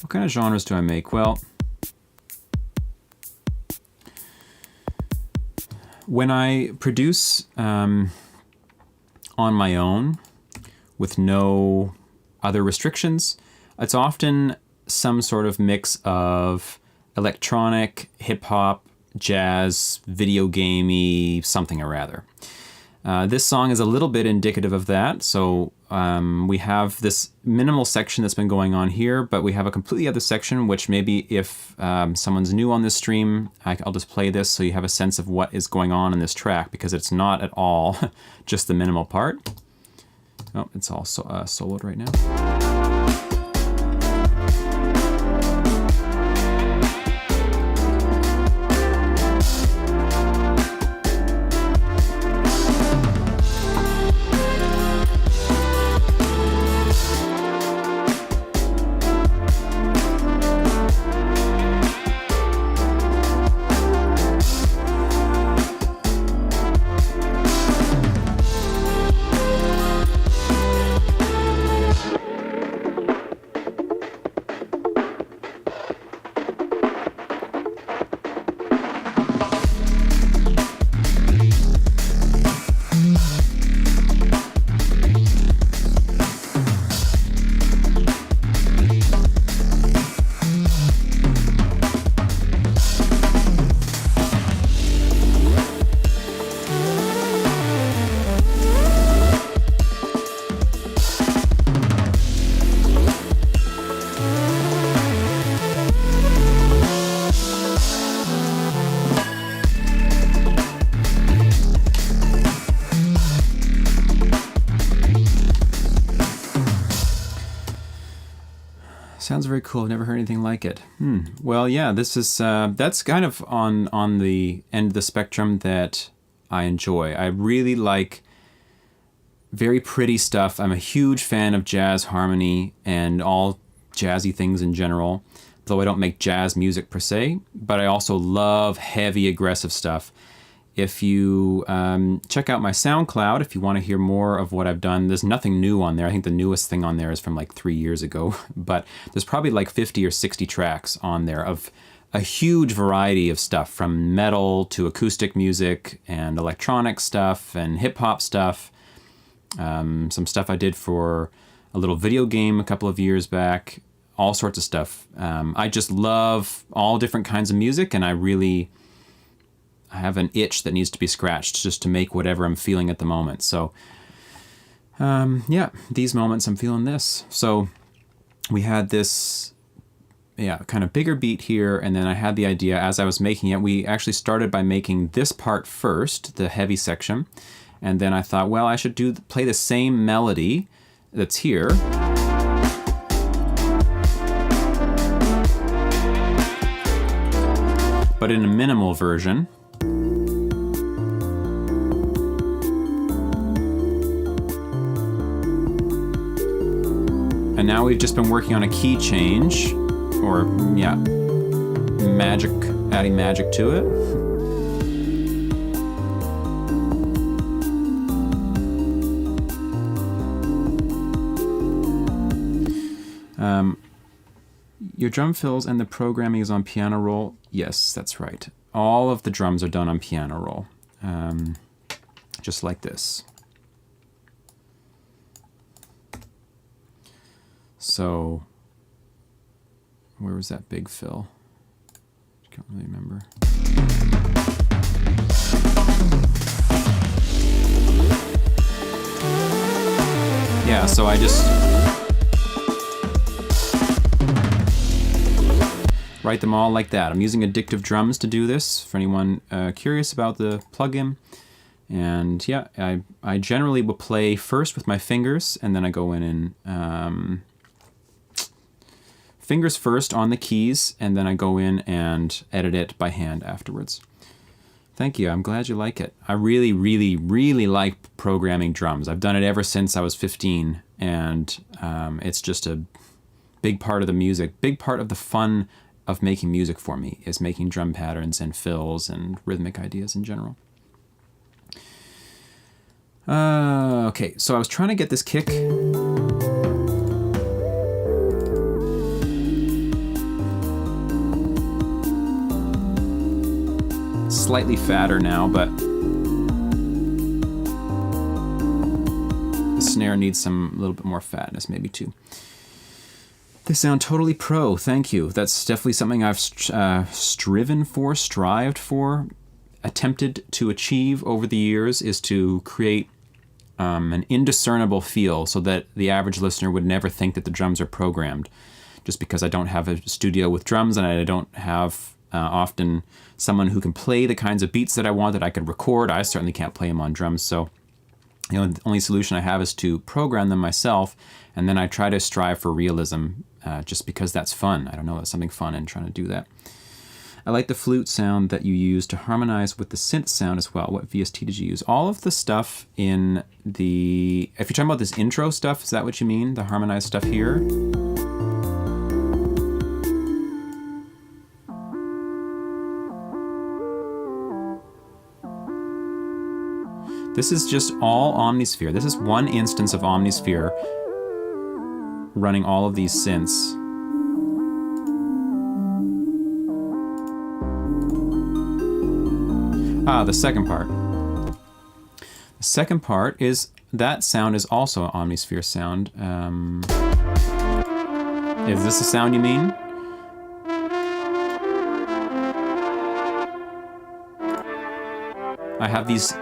What kind of genres do I make? Well, when I produce on my own with no other restrictions, it's often some sort of mix of electronic, hip-hop, jazz, video gamey, something or rather. This song is a little bit indicative of that. So we have this minimal section that's been going on here, but we have a completely other section, which maybe if someone's new on this stream, I'll just play this so you have a sense of what is going on in this track, because it's not at all just the minimal part. Oh, it's all soloed right now. Sounds very cool. I've never heard anything like it. Well, yeah, this is that's kind of on the end of the spectrum that I enjoy. I really like very pretty stuff. I'm a huge fan of jazz harmony and all jazzy things in general, though I don't make jazz music per se, but I also love heavy, aggressive stuff. If you check out my SoundCloud, if you want to hear more of what I've done, there's nothing new on there. I think the newest thing on there is from like 3 years ago, but there's probably like 50 or 60 tracks on there of a huge variety of stuff, from metal to acoustic music and electronic stuff and hip hop stuff. Some stuff I did for a little video game a couple of years back, all sorts of stuff. I just love all different kinds of music, and I have an itch that needs to be scratched just to make whatever I'm feeling at the moment. So, yeah, these moments I'm feeling this. So we had this, kind of bigger beat here, and then I had the idea as I was making it. We actually started by making this part first, the heavy section, and then I thought, well, I should play the same melody that's here. But in a minimal version. And now we've just been working on a key change, or magic, adding magic to it. Your drum fills and the programming is on piano roll. Yes, that's right. All of the drums are done on piano roll, just like this. So, where was that big fill? I can't really remember. Yeah, so I just write them all like that. I'm using Addictive Drums to do this, for anyone curious about the plugin. And yeah, I generally will play first with my fingers, and then I go in and fingers first on the keys, and then I go in and edit it by hand afterwards. Thank you. I'm glad you like it. I really, really, really like programming drums. I've done it ever since I was 15, and it's just a big part of the music, big part of the fun of making music for me, is making drum patterns and fills and rhythmic ideas in general. Okay, so I was trying to get this kick. Slightly fatter now, but the snare needs a little bit more fatness, maybe too. They sound totally pro, thank you. That's definitely something I've strived for, attempted to achieve over the years, is to create an indiscernible feel so that the average listener would never think that the drums are programmed. Just because I don't have a studio with drums, and I don't have often someone who can play the kinds of beats that I want that I could record. I certainly can't play them on drums, so The only solution I have is to program them myself, and then I try to strive for realism just because that's fun. I don't know, there's something fun in trying to do that. I like the flute sound that you use to harmonize with the synth sound as well. What VST did you use? All of the stuff in the... If you're talking about this intro stuff, is that what you mean? The harmonized stuff here? This is just all Omnisphere. This is one instance of Omnisphere running all of these synths. The second part. The second part is, that sound is also an Omnisphere sound. Is this the sound you mean? I have these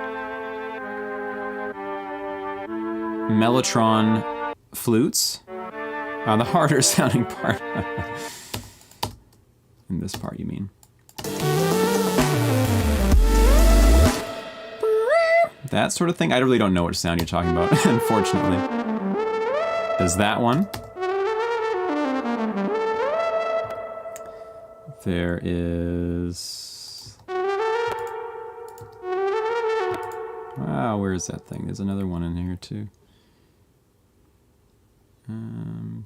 Mellotron flutes. The harder sounding part. In this part, you mean. That sort of thing. I really don't know what sound you're talking about, unfortunately. There's that one. There is... Wow, where is that thing? There's another one in here too.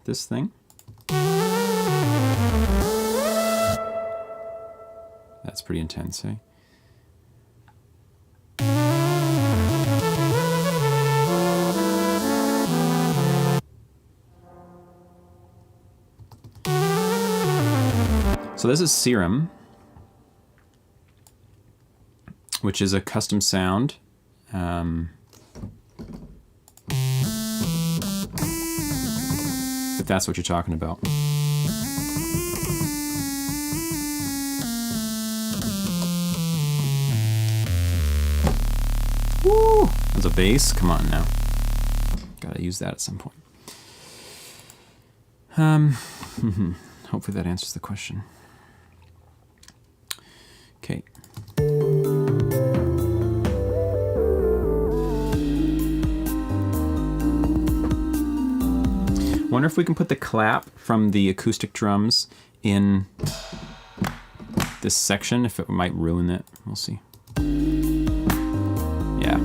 This thing. That's pretty intense, eh? So this is Serum, which is a custom sound. If that's what you're talking about. Woo! There's a bass. Come on now. Gotta use that at some point. Hopefully that answers the question. Okay. Wonder if we can put the clap from the acoustic drums in this section, if it might ruin it. We'll see. Yeah.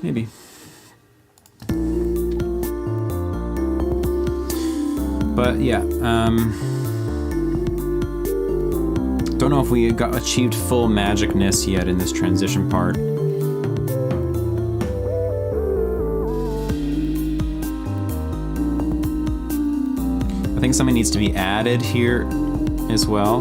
Maybe. But yeah, don't know if we achieved full magicness yet in this transition part. I think something needs to be added here as well.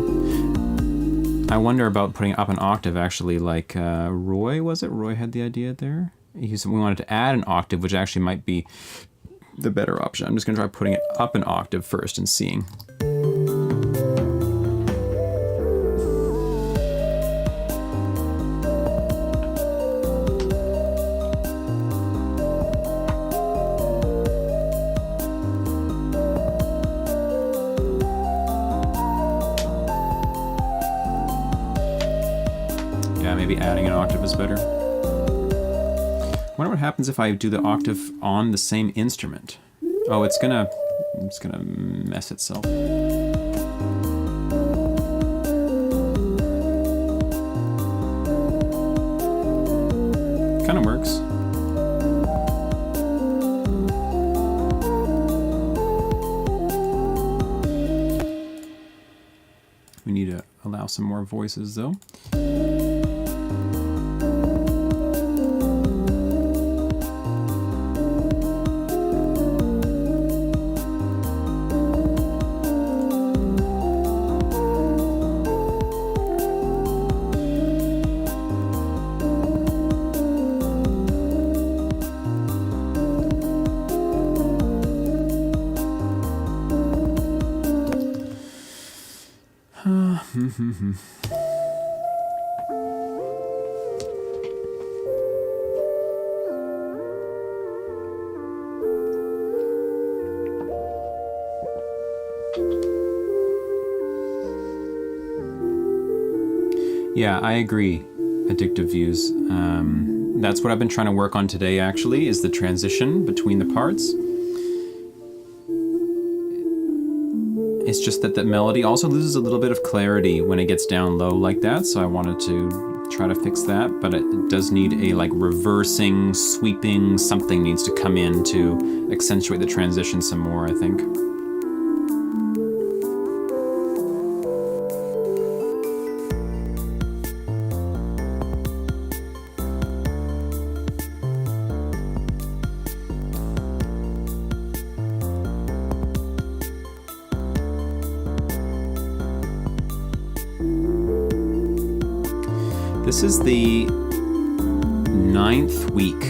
I wonder about putting up an octave actually, like Roy, was it? Roy had the idea there. We wanted to add an octave, which actually might be the better option. I'm just going to try putting it up an octave first and seeing. Yeah, maybe adding an octave is better. I wonder what happens if I do the octave on the same instrument. Oh, it's gonna mess itself. Kind of works. some more voices though. Yeah, I agree. Addictive views. That's what I've been trying to work on today, actually, is the transition between the parts. It's just that the melody also loses a little bit of clarity when it gets down low like that, so I wanted to try to fix that, but it does need a like reversing, sweeping, something needs to come in to accentuate the transition some more, I think. This is the 9th week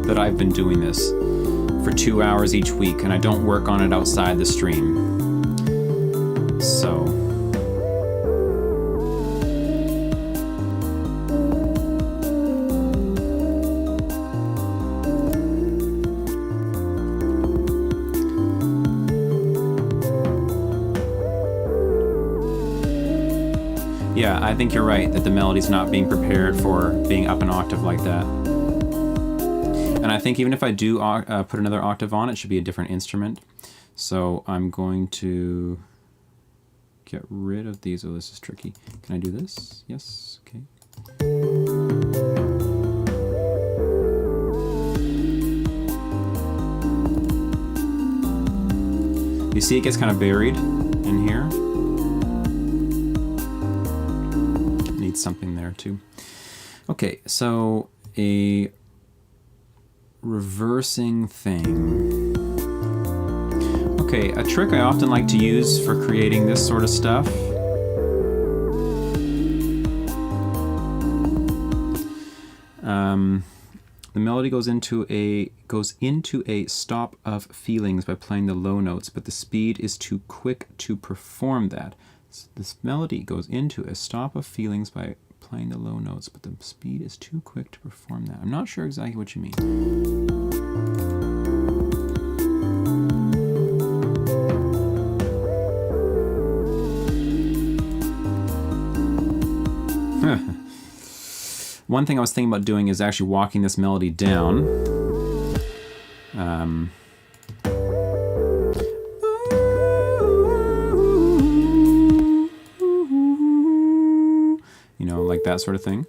that I've been doing this for 2 hours each week, and I don't work on it outside the stream. So yeah, I think you're right that the melody's not being prepared for being up an octave like that. And I think even if I do put another octave on, it should be a different instrument. So I'm going to get rid of these. Oh, this is tricky. Can I do this? Yes, okay. You see it gets kind of buried in here. Something there too. Okay, so a reversing thing. Okay, a trick I often like to use for creating this sort of stuff the melody goes into a stop of feelings by playing the low notes, but the speed is too quick to perform that. This melody goes into a stop of feelings by playing the low notes, but the speed is too quick to perform that. I'm not sure exactly what you mean. One thing I was thinking about doing is actually walking this melody down. You know, like that sort of thing.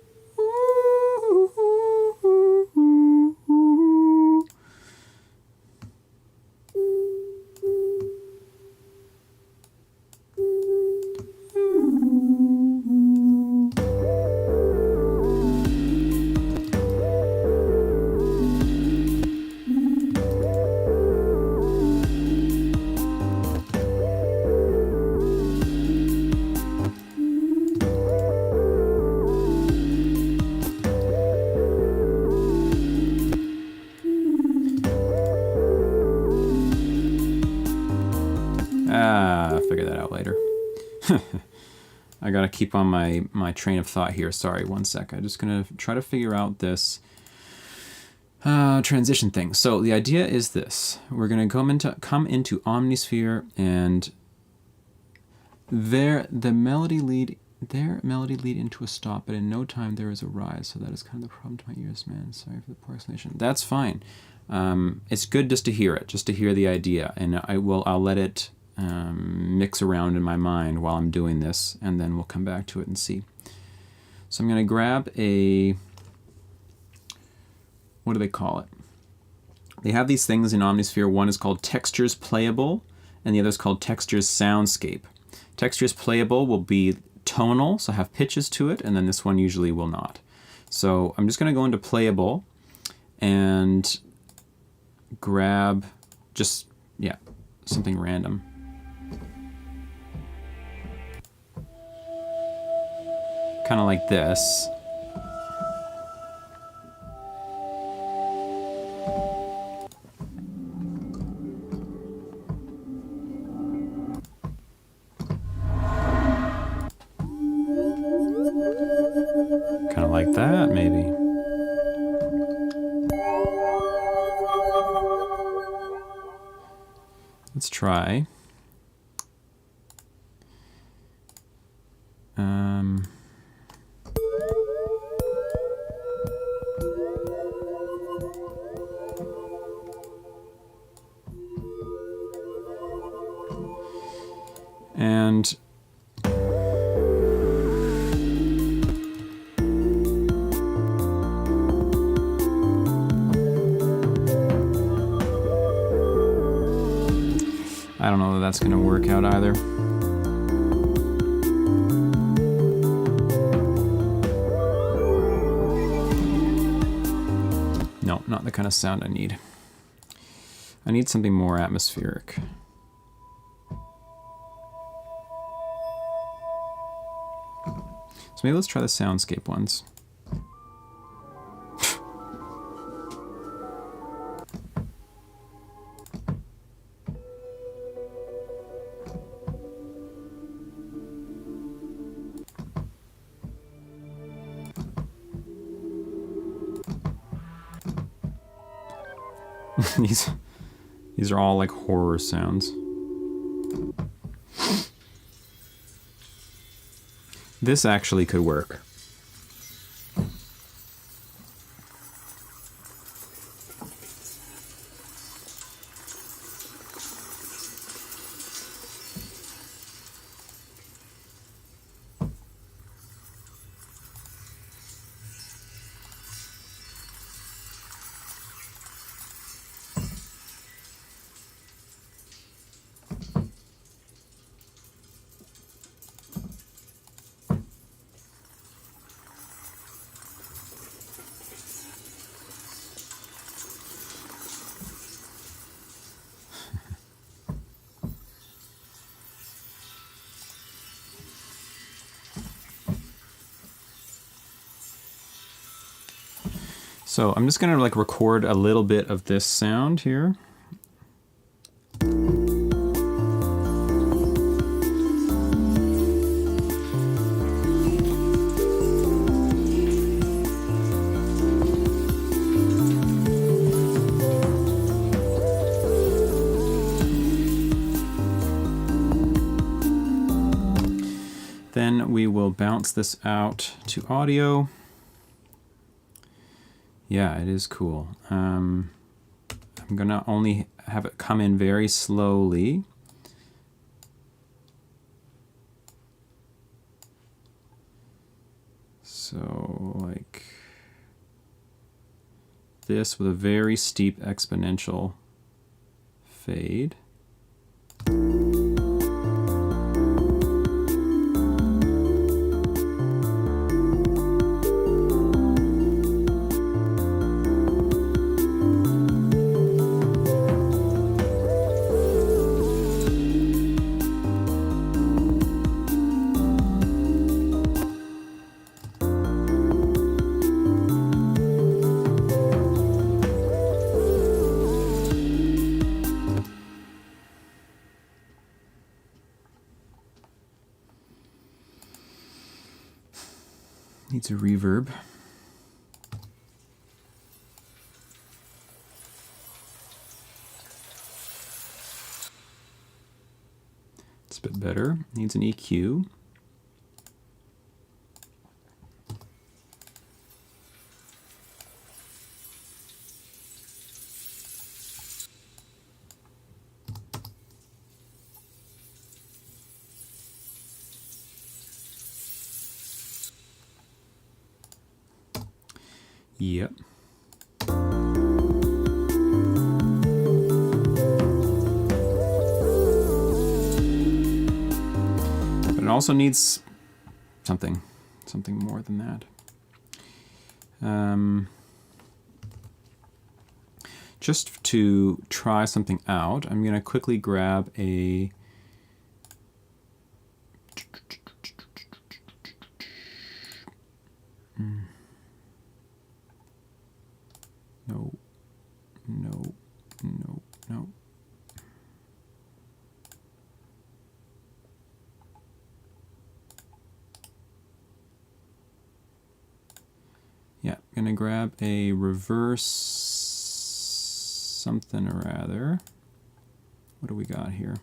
I'll figure that out later. I gotta keep on my train of thought here. Sorry, one sec. I'm just gonna try to figure out this transition thing. So the idea is this: we're gonna come into Omnisphere, and the melody lead into a stop, but in no time there is a rise. So that is kind of the problem to my ears, man. Sorry for the poor explanation. That's fine. It's good just to hear it, just to hear the idea, and I'll let it mix around in my mind while I'm doing this, and then we'll come back to it and see. So I'm going to grab what do they call it? They have these things in Omnisphere. One is called Textures Playable, and the other is called Textures Soundscape. Textures Playable will be tonal, so have pitches to it, and then this one usually will not. So I'm just going to go into playable and grab just, yeah, something random. Kind of like this. Kind of like that, maybe. Let's try. And I don't know that that's going to work out either. No, not the kind of sound I need. I need something more atmospheric. So maybe let's try the soundscape ones. These are all like horror sounds. This actually could work. So I'm just gonna like record a little bit of this sound here. Then we will bounce this out to audio. Yeah, it is cool. I'm gonna only have it come in very slowly. So like this with a very steep exponential fade. Needs a reverb. It's a bit better. Needs an EQ. Yep. But it also needs something more than that. Just to try something out, I'm going to quickly grab a no. Yeah, I'm going to grab a reverse something or other. What do we got here?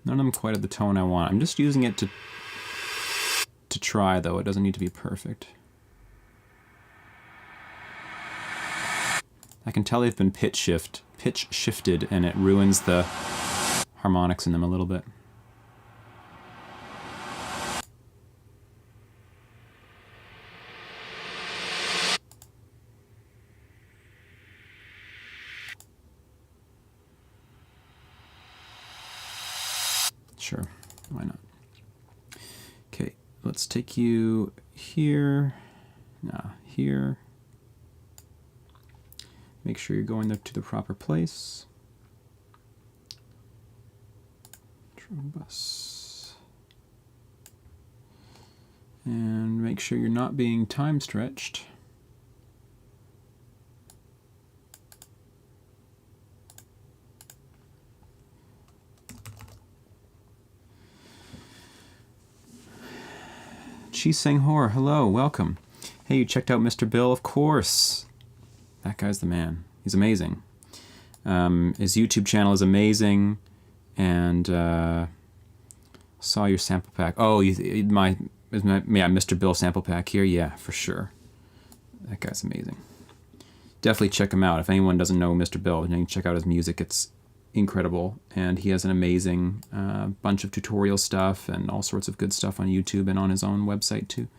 None of them quite at the tone I want. I'm just using it to try, though. It doesn't need to be perfect. I can tell they've been pitch shifted, and it ruins the harmonics in them a little bit. Sure, why not? Okay, let's take you here, here. Make sure you're going there to the proper place. Bus. And make sure you're not being time stretched. Chi Seng Hor, hello, welcome. Hey, you checked out Mr. Bill? Of course. That guy's the man. He's amazing. His YouTube channel is amazing, and saw your sample pack. Oh, my Mr. Bill sample pack here. Yeah, for sure. That guy's amazing. Definitely check him out. If anyone doesn't know Mr. Bill, you can check out his music. It's incredible, and he has an amazing bunch of tutorial stuff and all sorts of good stuff on YouTube and on his own website too.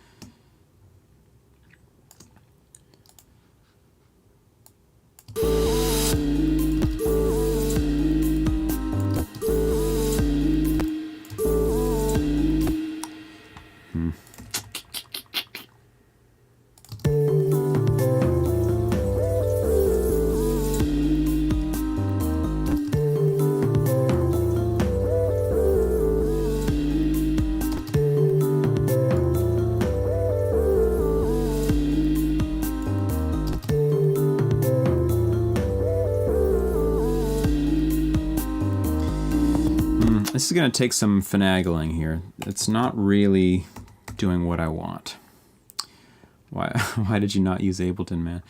This is going to take some finagling here. It's not really doing what I want. Why did you not use Ableton, man?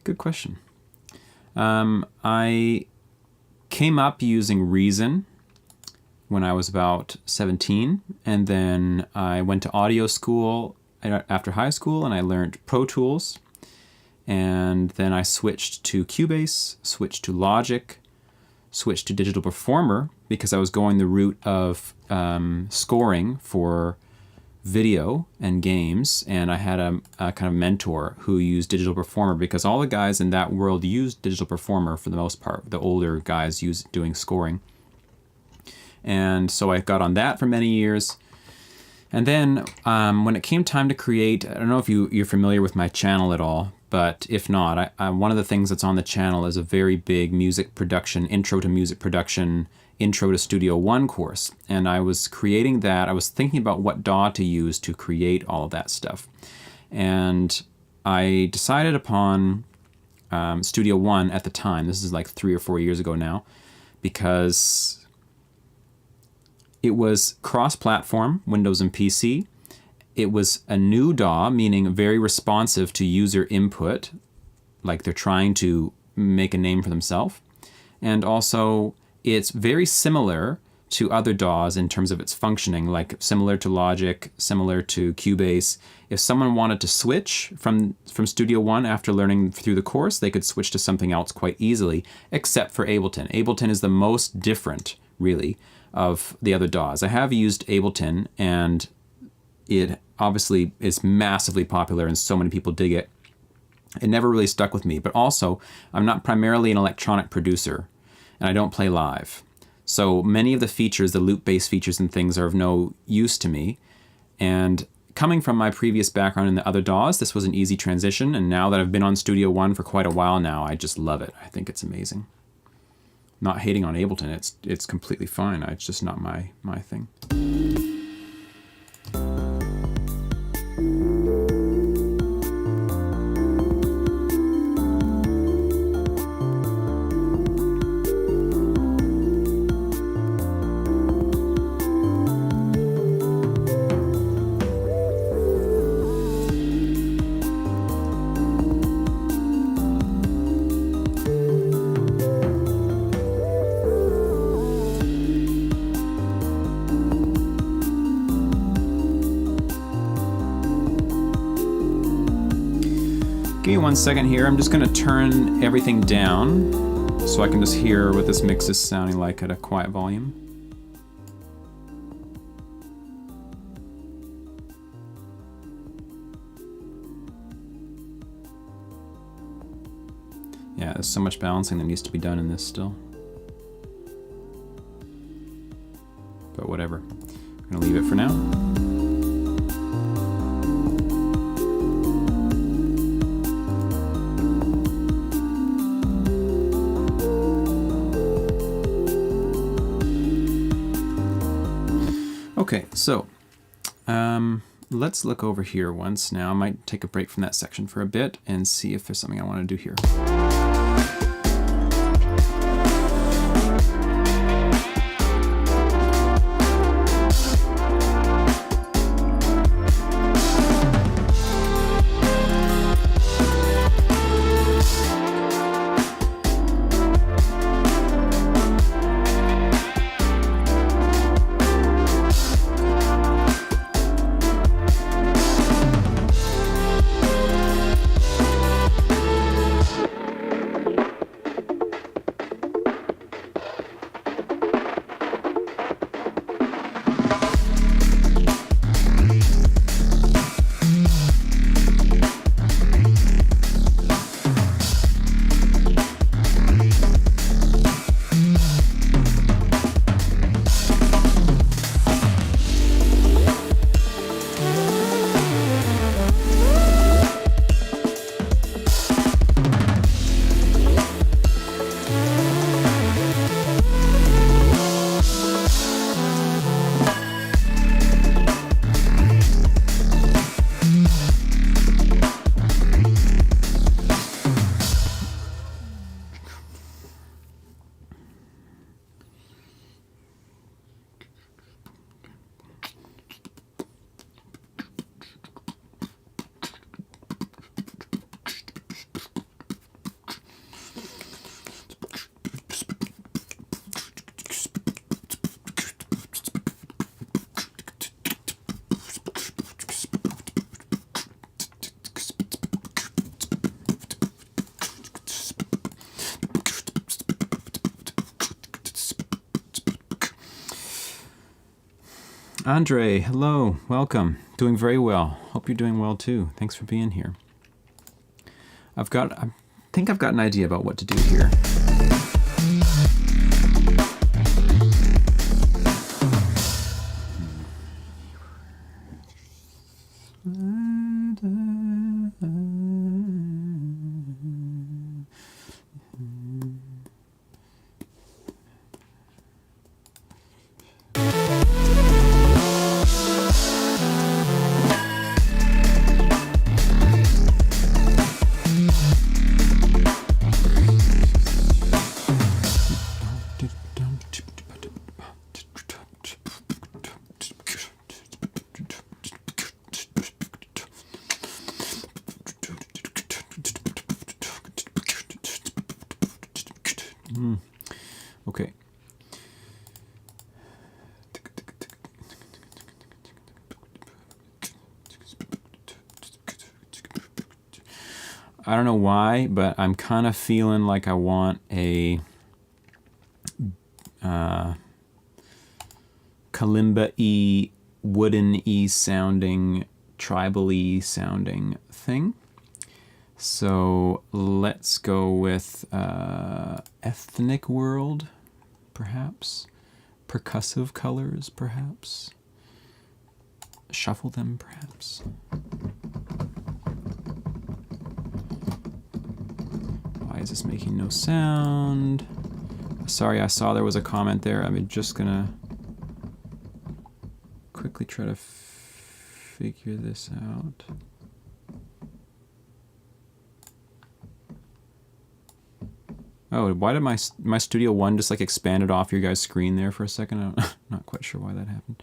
Good question. I came up using Reason when I was about 17, and then I went to audio school after high school, and I learned Pro Tools, and then I switched to Cubase, switched to Logic, switched to Digital Performer because I was going the route of scoring for video and games, and I had a kind of mentor who used Digital Performer because all the guys in that world used Digital Performer for the most part. The older guys used doing scoring. And so I got on that for many years. And then when it came time to create, I don't know if you're familiar with my channel at all, but if not, one of the things that's on the channel is a very big music production, intro to music production, intro to Studio One course. And I was creating that. I was thinking about what DAW to use to create all of that stuff. And I decided upon Studio One at the time. This is like 3 or 4 years ago now, because it was cross-platform, Windows and PC. It was a new DAW, meaning very responsive to user input. Like they're trying to make a name for themselves. And also, it's very similar to other DAWs in terms of its functioning, like similar to Logic, similar to Cubase. If someone wanted to switch from Studio One after learning through the course, they could switch to something else quite easily, except for Ableton. Ableton is the most different, really, of the other DAWs. I have used Ableton, and it obviously is massively popular and so many people dig it. It never really stuck with me, but also I'm not primarily an electronic producer and I don't play live. So many of the features, the loop-based features and things, are of no use to me. And coming from my previous background in the other DAWs, this was an easy transition. And now that I've been on Studio One for quite a while now, I just love it. I think it's amazing. Not hating on Ableton, it's completely fine. It's just not my thing. Give me 1 second here. I'm just going to turn everything down so I can just hear what this mix is sounding like at a quiet volume. Yeah, there's so much balancing that needs to be done in this still. But whatever. I'm going to leave it for now. Okay, so let's look over here once now. I might take a break from that section for a bit and see if there's something I want to do here. Andre, hello, welcome. Doing very well. Hope you're doing well too. Thanks for being here. I think I've got an idea about what to do here. Okay. I don't know why, but I'm kind of feeling like I want a kalimba-y, wooden-y sounding, tribal-y sounding thing. So let's go with ethnic world, perhaps. Percussive colors, perhaps. Shuffle them, perhaps. Why is this making no sound? Sorry, I saw there was a comment there. I'm just gonna quickly try to figure this out. Oh, why did my Studio One just like expanded off your guys' screen there for a second? I'm not quite sure why that happened.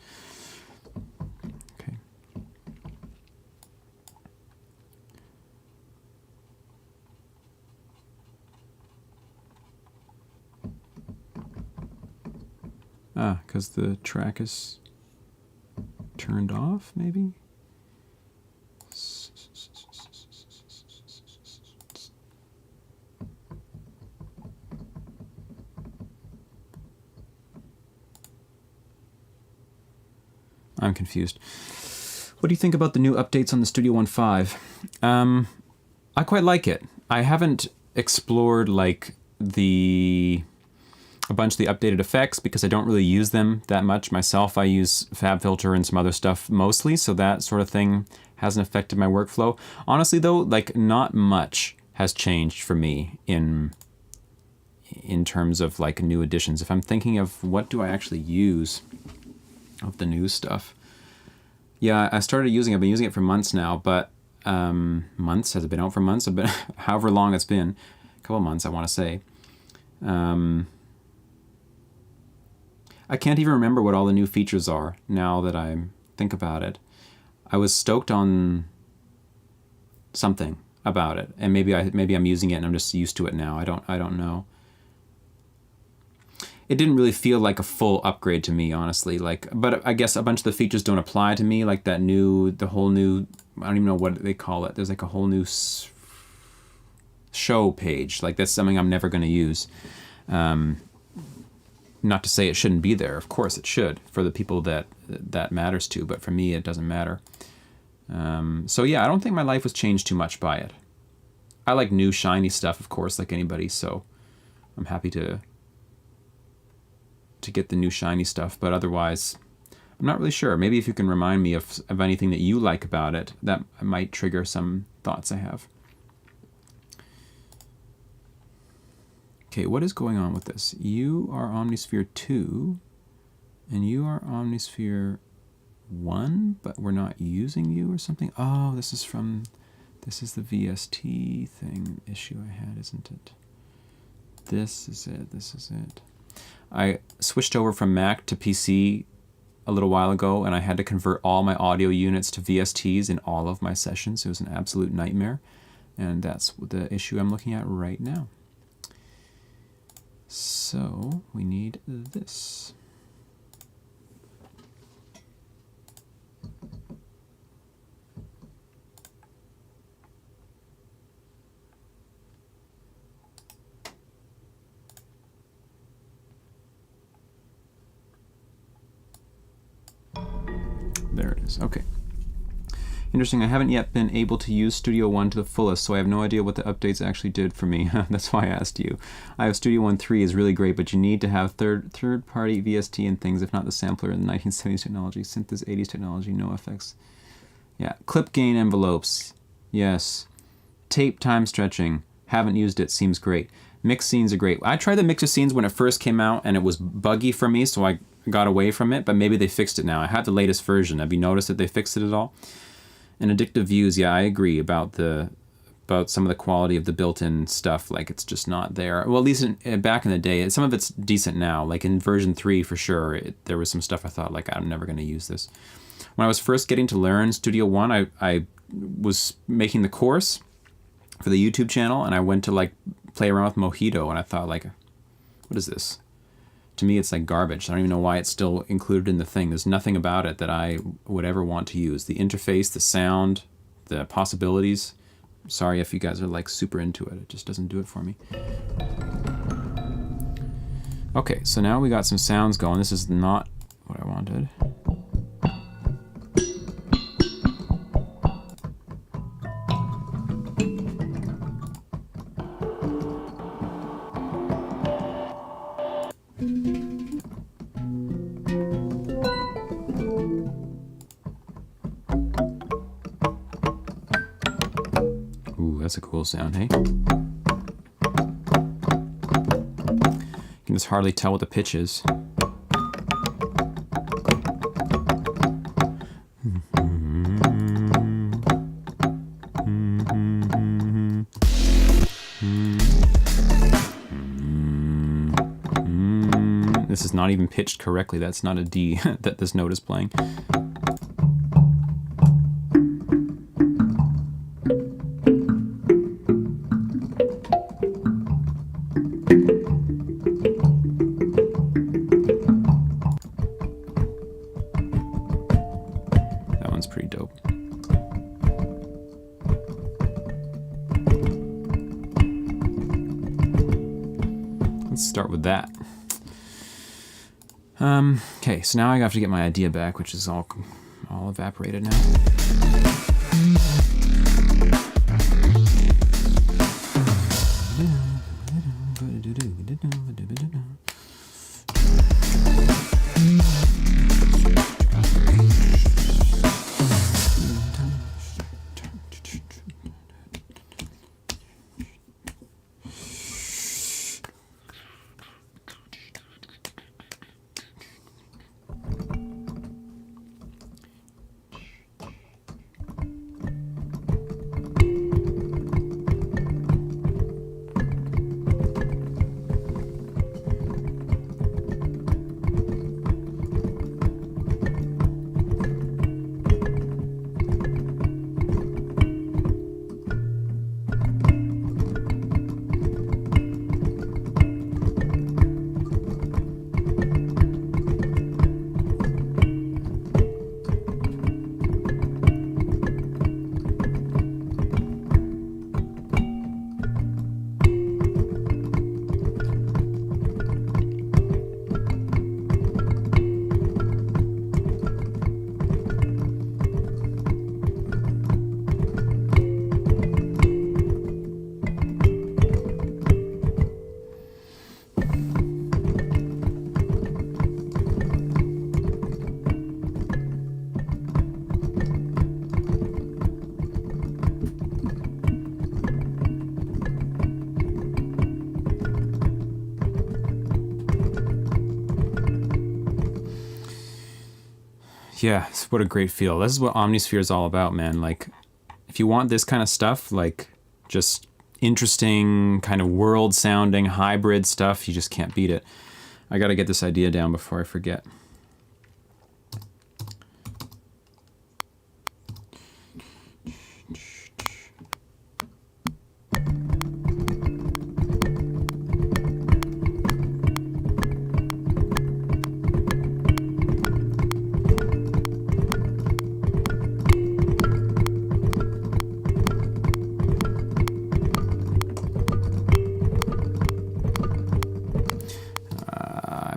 Okay. Ah, because the track is turned off, maybe? I'm confused. What do you think about the new updates on the Studio One 5? I quite like it. I haven't explored like a bunch of the updated effects because I don't really use them that much myself. I use FabFilter and some other stuff mostly, so that sort of thing hasn't affected my workflow. Honestly though, like not much has changed for me in terms of like new additions. If I'm thinking of what do I actually use of the new stuff. Yeah, I started using it. I've been using it for months now, but months? Has it been out for months? I've been, however long it's been, a couple months I want to say. I can't even remember what all the new features are now that I think about it. I was stoked on something about it, and maybe I'm using it and I'm just used to it now. I don't know. It didn't really feel like a full upgrade to me, honestly. Like, but I guess a bunch of the features don't apply to me. Like the whole new, I don't even know what they call it. There's like a whole new show page. Like that's something I'm never going to use. Not to say it shouldn't be there. Of course it should for the people that matters to. But for me, it doesn't matter. So yeah, I don't think my life was changed too much by it. I like new shiny stuff, of course, like anybody. So I'm happy to get the new shiny stuff, but otherwise I'm not really sure. Maybe if you can remind me of anything that you like about it, that might trigger some thoughts I have. Okay, what is going on with this? You are Omnisphere 2 and you are Omnisphere 1, but we're not using you or something. Oh, this is the VST thing issue I had, isn't it? This is it. I switched over from Mac to PC a little while ago, and I had to convert all my audio units to VSTs in all of my sessions. It was an absolute nightmare, and that's the issue I'm looking at right now. So we need this. There it is. Okay. Interesting. I haven't yet been able to use Studio One to the fullest, so I have no idea what the updates actually did for me. That's why I asked you. I have Studio One 3 is really great, but you need to have third-party VST and things, if not the sampler in the 1970s technology. Synth is 80s technology, no effects. Yeah. Clip gain envelopes. Yes. Tape time stretching. Haven't used it. Seems great. Mix scenes are great. I tried the mix of scenes when it first came out, and it was buggy for me, so I got away from it, but maybe they fixed it now. I have the latest version. Have you noticed that they fixed it at all? And addictive views, yeah, I agree about some of the quality of the built-in stuff. Like it's just not there. Well, at least back in the day, some of it's decent now. Like in version 3, for sure, there was some stuff I thought like I'm never going to use this. When I was first getting to learn Studio One, I was making the course for the YouTube channel, and I went to like play around with Mojito, and I thought like, what is this? To me, it's like garbage. I don't even know why it's still included in the thing. There's nothing about it that I would ever want to use. The interface, the sound, the possibilities. Sorry if you guys are like super into it. It just doesn't do it for me. Okay, so now we got some sounds going. This is not what I wanted. Ooh, that's a cool sound, hey? You can just hardly tell what the pitch is. This is not even pitched correctly. That's not a D that this note is playing. That one's pretty dope. Let's start with that. Okay, so now I have to get my idea back, which is all evaporated now. Yeah, what a great feel. This is what Omnisphere is all about, man. Like, if you want this kind of stuff, like just interesting, kind of world-sounding, hybrid stuff, you just can't beat it. I gotta get this idea down before I forget.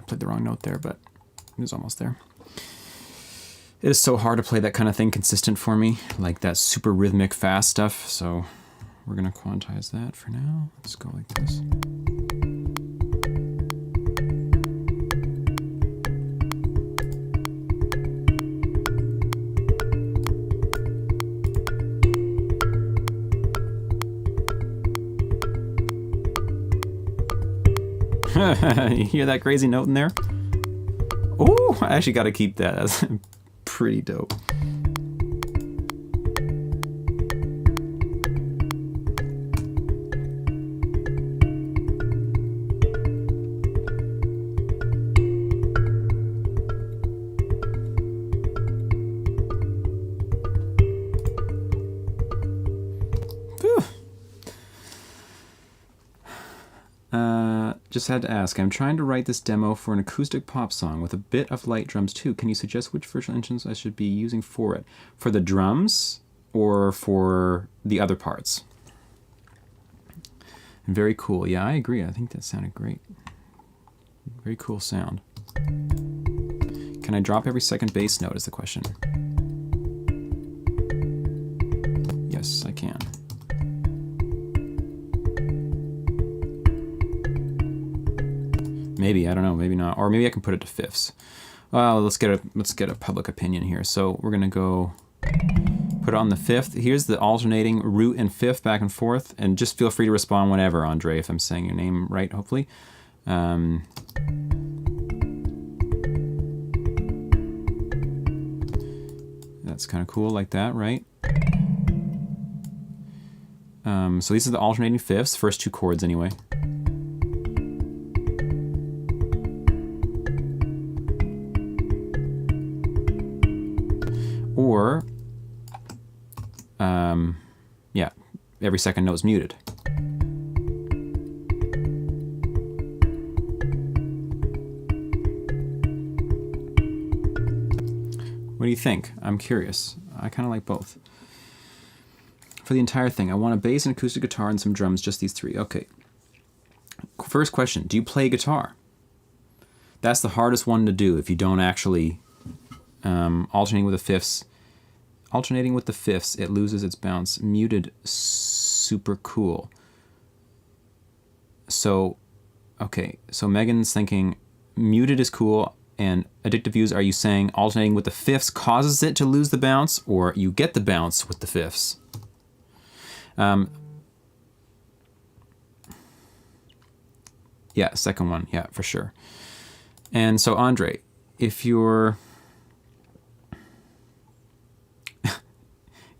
Played the wrong note there, but it was almost there. It is so hard to play that kind of thing consistent for me, like that super rhythmic fast stuff, so we're gonna quantize that for now. Let's go like this. You hear that crazy note in there? Oh, I actually got to keep that. That's pretty dope. just had to ask. I'm trying to write this demo for an acoustic pop song with a bit of light drums too. Can you suggest which virtual instruments I should be using for it? For the drums or for the other parts? Very cool. Yeah, I agree. I think that sounded great. Very cool sound. Can I drop every second bass note is the question. Yes, I can. Maybe, I don't know, maybe not. Or maybe I can put it to fifths. Well, let's get a public opinion here. So we're gonna go put it on the fifth. Here's the alternating root and fifth back and forth, and just feel free to respond whenever, Andre, if I'm saying your name right, hopefully. That's kind of cool, like that, right? So these are the alternating fifths, first two chords anyway. Or, yeah, every second note is muted. What do you think? I'm curious. I kind of like both. For the entire thing, I want a bass, an acoustic guitar, and some drums, just these three. Okay. First question, do you play guitar? That's the hardest one to do if you don't actually alternating with the fifths. Alternating with the fifths, it loses its bounce. Muted, super cool. So, okay, so Megan's thinking muted is cool, and addictive views, are you saying alternating with the fifths causes it to lose the bounce, or you get the bounce with the fifths? Yeah, second one, yeah, for sure. And so Andre, if you're...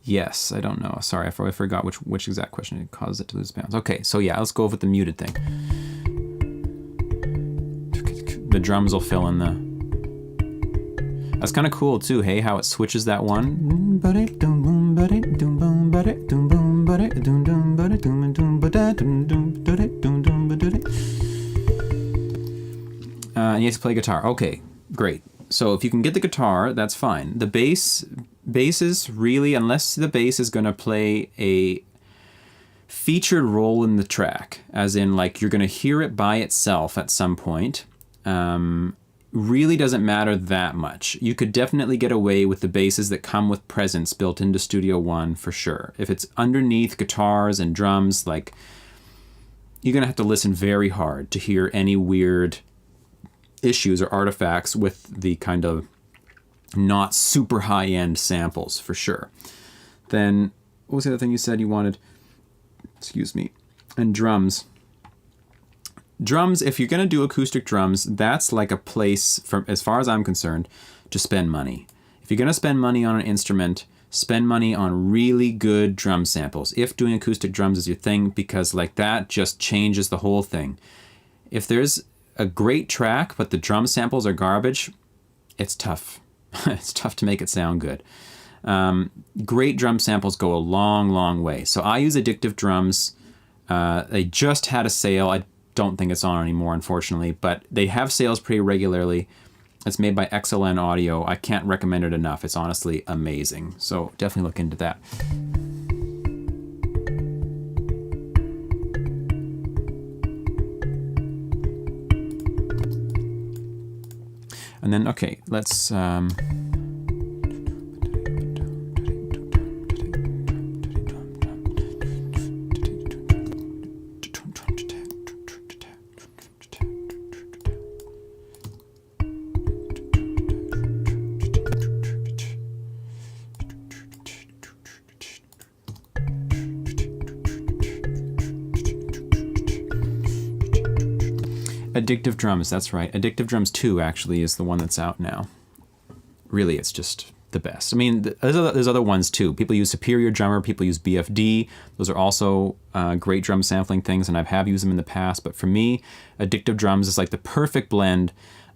Yes, I don't know. Sorry, I forgot which exact question it causes it to lose bounce. Okay, so yeah, let's go with the muted thing. The drums will fill in the... That's kind of cool too, hey, how it switches that one. And you have to play guitar. Okay, great. So if you can get the guitar, that's fine. The basses really, unless the bass is going to play a featured role in the track, as in like you're going to hear it by itself at some point, really doesn't matter that much. You could definitely get away with the basses that come with presence built into Studio One for sure. If it's underneath guitars and drums, like you're going to have to listen very hard to hear any weird issues or artifacts with the kind of not super high-end samples for sure. Then what was the other thing you said you wanted? Excuse me. And drums. Drums, if you're going to do acoustic drums, that's like a place, from as far as I'm concerned, to spend money. If you're going to spend money on an instrument, spend money on really good drum samples. If doing acoustic drums is your thing, because like that just changes the whole thing. If there's a great track, but the drum samples are garbage, it's tough. It's tough to make it sound good. Great drum samples go a long, long way. So I use Addictive Drums. They just had a sale. I don't think it's on anymore, unfortunately, but they have sales pretty regularly. It's made by XLN Audio. I can't recommend it enough. It's honestly amazing. So definitely look into that. And then, okay, let's... Addictive Drums, that's right. Addictive Drums 2 actually is the one that's out now. Really, it's just the best. I mean, there's other ones too. People use Superior Drummer, people use BFD. Those are also great drum sampling things, and I have used them in the past. But for me, Addictive Drums is like the perfect blend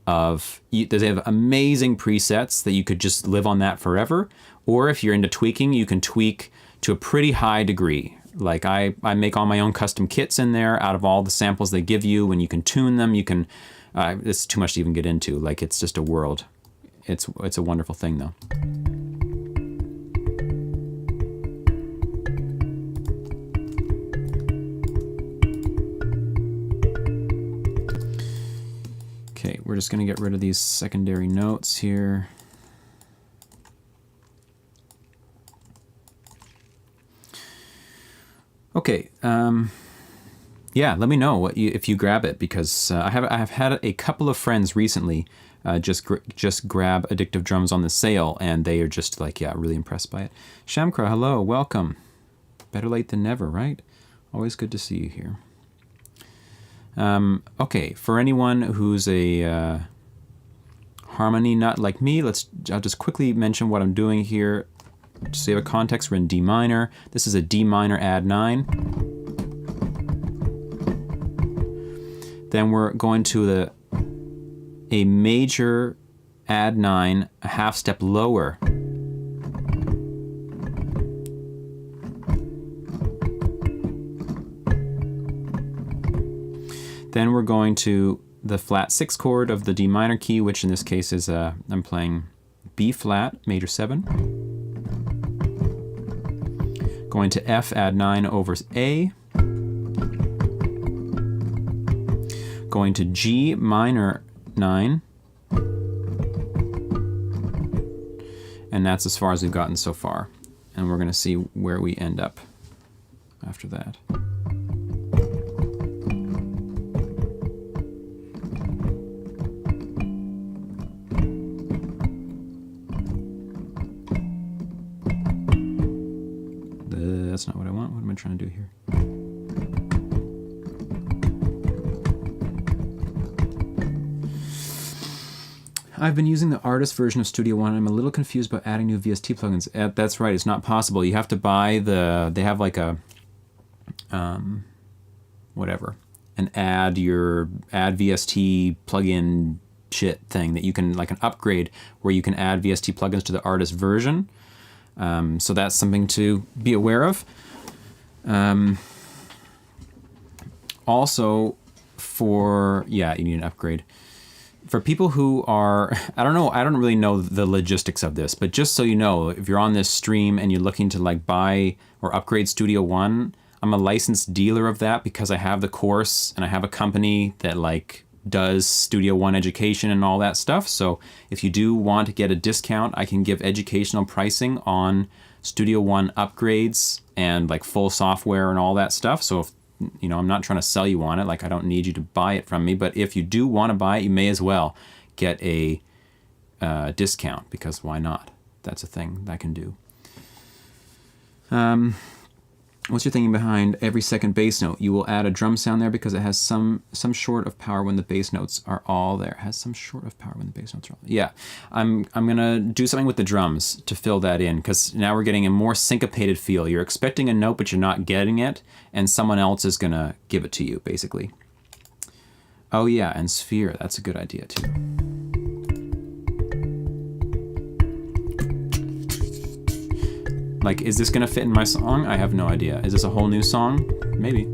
of, they have amazing presets that you could just live on that forever. Or if you're into tweaking, you can tweak to a pretty high degree. Like I make all my own custom kits in there out of all the samples they give you, and you can tune them. You can, it's too much to even get into. Like it's just a world. It's a wonderful thing though. Okay, we're just gonna get rid of these secondary notes here. Okay, yeah, let me know what if you grab it, because I have had a couple of friends recently just grab Addictive Drums on the sale, and they are just like, yeah, really impressed by it. Shamkra, hello, welcome. Better late than never, right? Always good to see you here. Okay, for anyone who's a harmony nut like me, I'll just quickly mention what I'm doing here. Just so you have a context, we're in D minor. This is a D minor add 9. Then we're going to a major add 9, a half step lower. Then we're going to the flat 6 chord of the D minor key, which in this case is, I'm playing B flat, major 7. Going to F add 9 over A. Going to G minor 9. And that's as far as we've gotten so far. And we're going to see where we end up after that. That's not what I want. What am I trying to do here? I've been using the artist version of Studio One. I'm a little confused about adding new VST plugins. That's right. It's not possible. You have to buy they have like a, whatever, an add VST plugin shit thing that you can, like an upgrade where you can add VST plugins to the artist version. So that's something to be aware of. Also, you need an upgrade. For people who are, I don't really know the logistics of this, but just so you know, if you're on this stream and you're looking to like buy or upgrade Studio One, I'm a licensed dealer of that because I have the course and I have a company that like does Studio One education and all that stuff. So if you do want to get a discount, I can give educational pricing on Studio One upgrades and like full software and all that stuff. So if, I'm not trying to sell you on it, like I don't need you to buy it from me, but if you do want to buy it, you may as well get a discount, because why not? That's a thing that I can do. What's your thinking behind every second bass note? You will add a drum sound there because it has some short of power when the bass notes are all there. It has some short of power when the bass notes are all there. Yeah, I'm gonna do something with the drums to fill that in, because now we're getting a more syncopated feel. You're expecting a note, but you're not getting it, and someone else is gonna give it to you, basically. Oh yeah, and sphere, that's a good idea too. Like, is this gonna fit in my song? I have no idea. Is this a whole new song? Maybe.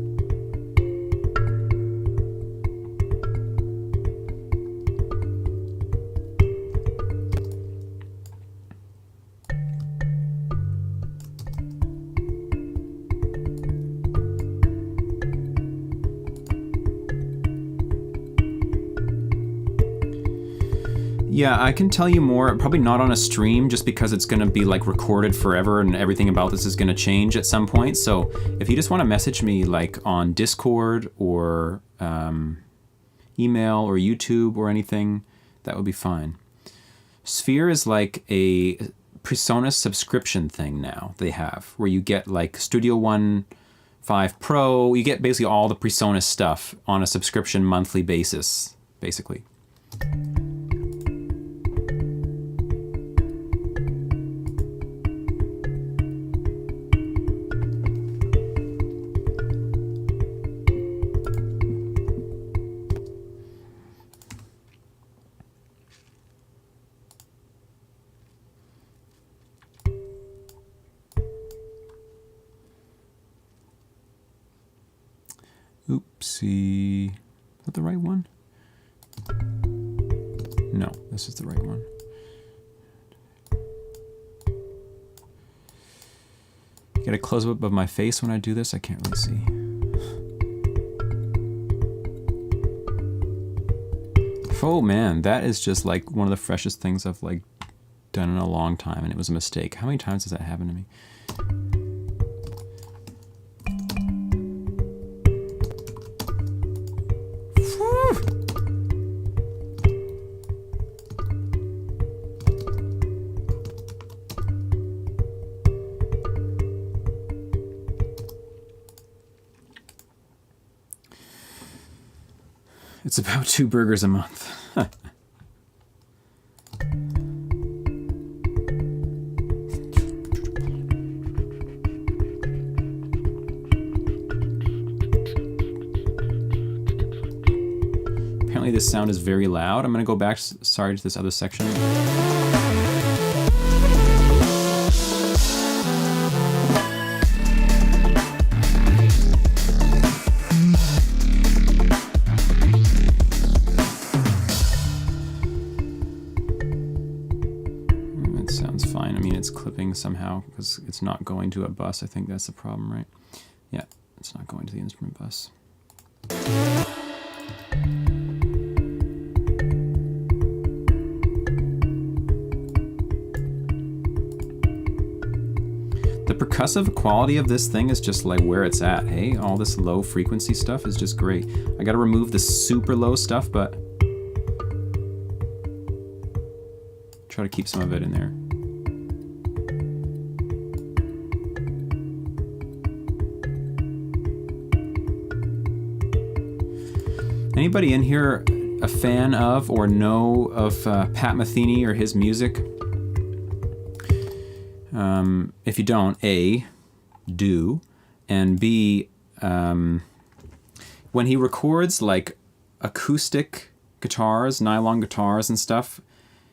Yeah, I can tell you more, probably not on a stream, just because it's going to be like recorded forever and everything about this is going to change at some point. So if you just want to message me like on Discord or email or YouTube or anything, that would be fine. Sphere is like a PreSonus subscription thing now they have, where you get like Studio One 5 Pro, you get basically all the PreSonus stuff on a subscription monthly basis, basically. see, is that the right one? No, this is the right one. Get a close up of my face when I do this, I can't really see. Oh man, that is just like one of the freshest things I've like done in a long time, and it was a mistake. How many times has that happened to me? It's about 2 burgers a month. Apparently this sound is very loud. I'm going to go back, sorry, to this other section. Clipping somehow because it's not going to a bus. I think that's the problem, right? Yeah, it's not going to the instrument bus. The percussive quality of this thing is just like where it's at, hey? All this low frequency stuff is just great. I gotta remove the super low stuff, but try to keep some of it in there. Anybody in here a fan of or know of Pat Metheny or his music? If you don't, A, do, and B, when he records like acoustic guitars, nylon guitars and stuff,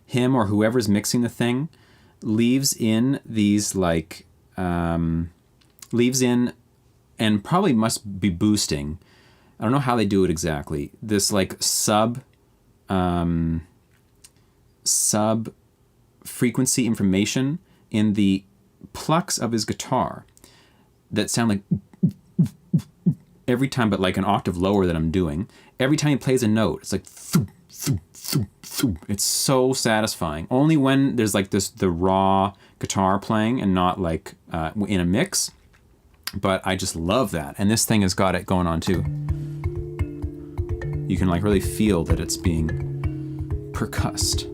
him or whoever's mixing the thing leaves in these like, leaves in and probably must be boosting. I don't know how they do it exactly. This like sub frequency information in the plucks of his guitar that sound like every time, but like an octave lower than I'm doing. Every time he plays a note, it's like it's so satisfying. Only when there's like the raw guitar playing and not like in a mix. But I just love that. And this thing has got it going on too. You can like really feel that it's being percussed.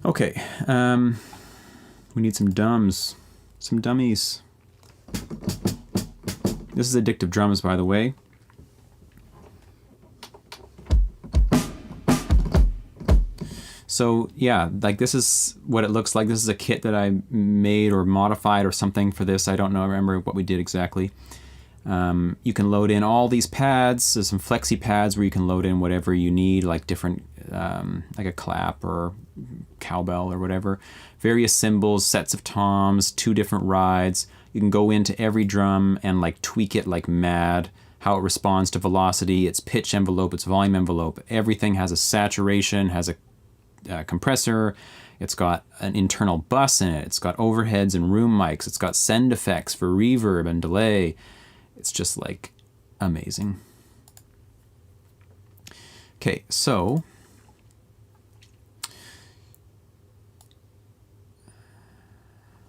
Okay, we need some dummies. This is Addictive Drums, by the way. So yeah, like this is what it looks like. This is a kit that I made or modified or something for this. I don't know, I remember what we did exactly. You can load in all these pads. There's some flexi pads where you can load in whatever you need, like different, like a clap or cowbell or whatever. Various cymbals, sets of toms, 2 different rides. You can go into every drum and like tweak it like mad. How it responds to velocity, its pitch envelope, its volume envelope. Everything has a saturation, has a compressor, it's got an internal bus in it, it's got overheads and room mics, it's got send effects for reverb and delay. It's just like amazing. Okay, so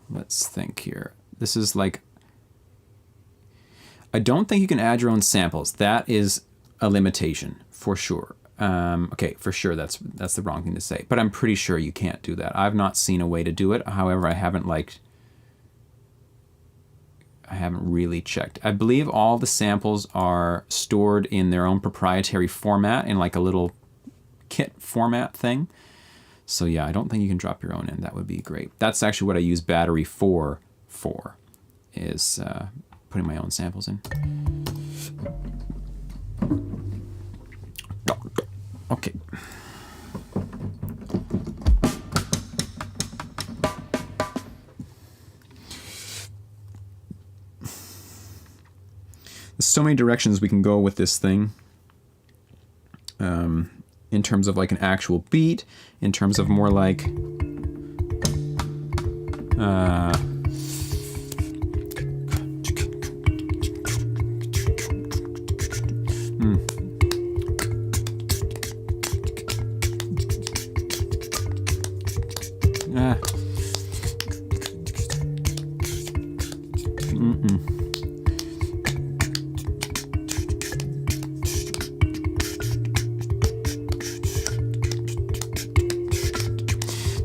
let's think here. This is like, I don't think you can add your own samples. That is a limitation for sure. Okay, for sure that's the wrong thing to say, but I'm pretty sure you can't do that. I've not seen a way to do it. However, I haven't really checked. I believe all the samples are stored in their own proprietary format in like a little kit format thing. So yeah, I don't think you can drop your own in. That would be great. That's actually what I use Battery 4 for, is putting my own samples in. Okay. There's so many directions we can go with this thing. In terms of like an actual beat, in terms of more like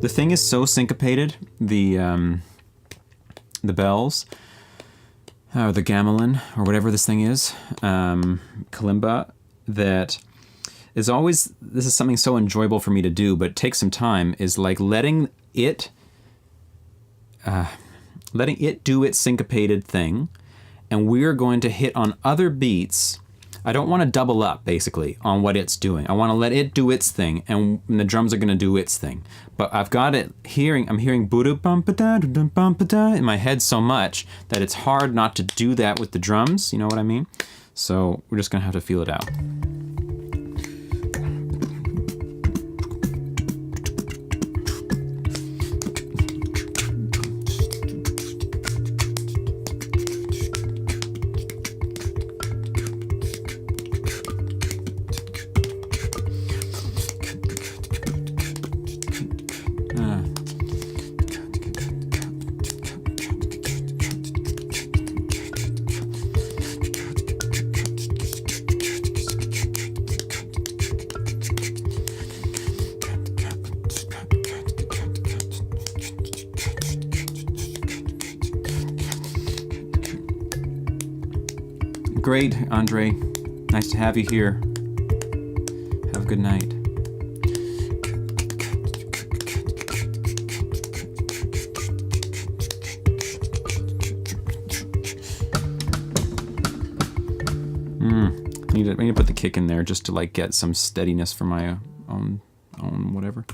the thing is so syncopated, the bells, or the gamelan, or whatever this thing is, kalimba, that is always, this is something so enjoyable for me to do, but it takes some time, is like letting it do its syncopated thing, and we're going to hit on other beats. I don't want to double up, basically, on what it's doing. I want to let it do its thing, and the drums are going to do its thing. But I've got it hearing, I'm hearing bum-ba-da, in my head so much that it's hard not to do that with the drums, you know what I mean? So we're just going to have to feel it out. Great, Andre. Nice to have you here. Have a good night. I need to put the kick in there just to like get some steadiness for my own whatever.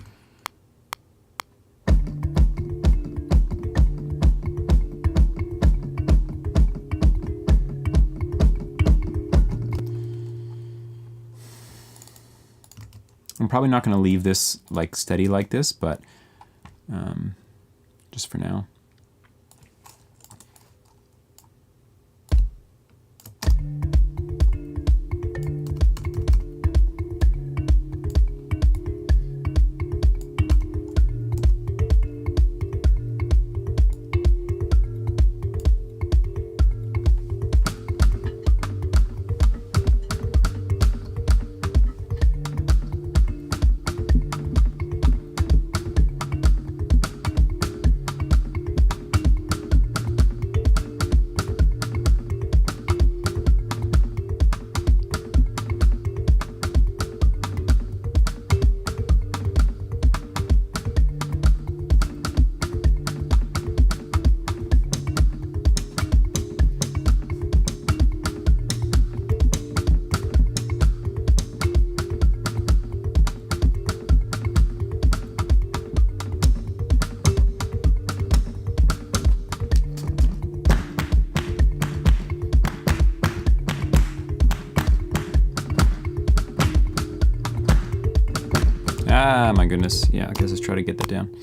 I'm probably not going to leave this like steady like this, but just for now. Ah, my goodness. Yeah, I guess let's try to get that down.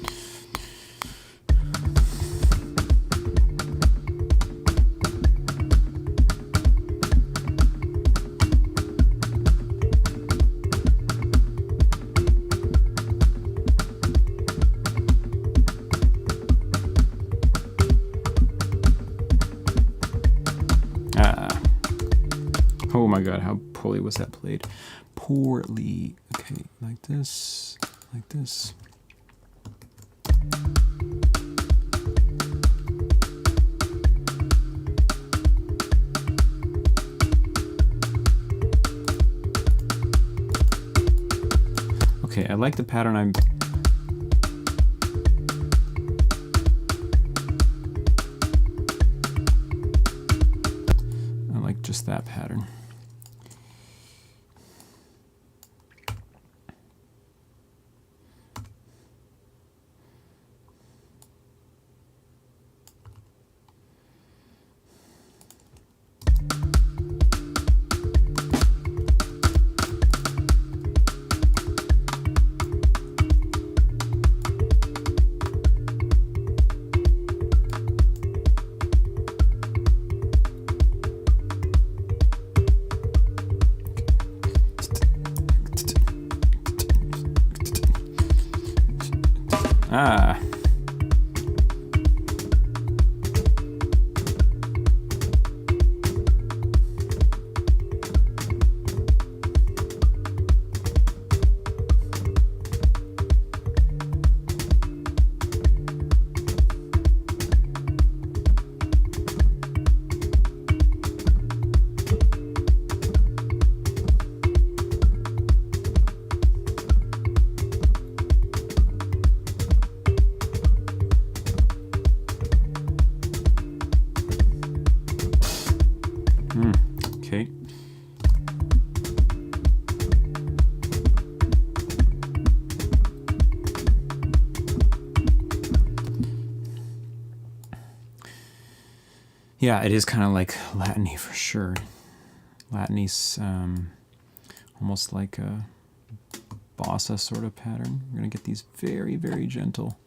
Ah. Oh my God, how poorly was that played? Poorly. Okay, like this, like this. Okay, I like the pattern I like just that pattern. Yeah, it is kind of like Latin-y for sure. Latin-y, almost like a bossa sort of pattern. We're going to get these very, very gentle.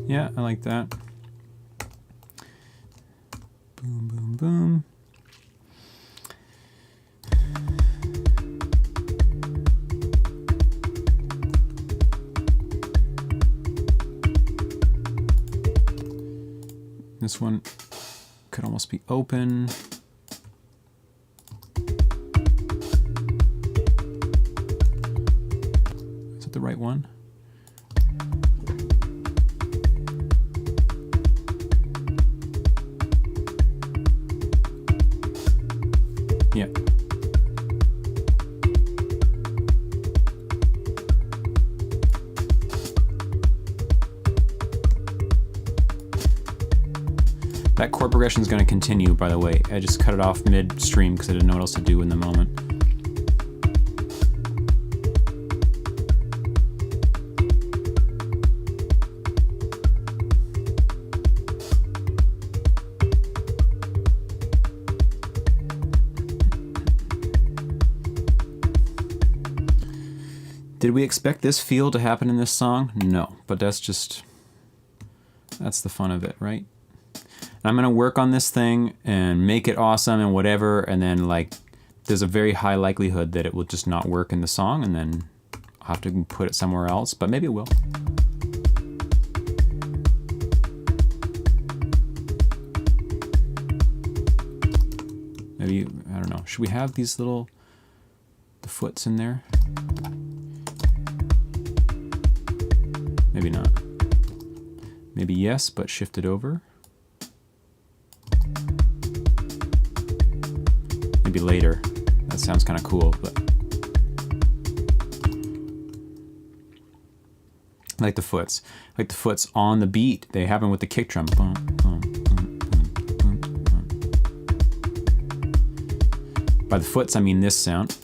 Yeah, I like that. Boom, boom, boom. This one could almost be open. Is it the right one? Yeah. That chord progression is going to continue, by the way. I just cut it off midstream because I didn't know what else to do in the moment. Did we expect this feel to happen in this song? No, but that's the fun of it, right? And I'm gonna work on this thing and make it awesome and whatever, and then like, there's a very high likelihood that it will just not work in the song, and then I'll have to put it somewhere else, but maybe it will. Maybe, I don't know. Should we have these the foots in there? Maybe not. Maybe yes, but shift it over. Maybe later. That sounds kind of cool, but I like the foots. I like the foots on the beat. They happen with the kick drum. Boom, boom, boom, boom, boom, boom. By the foots, I mean this sound.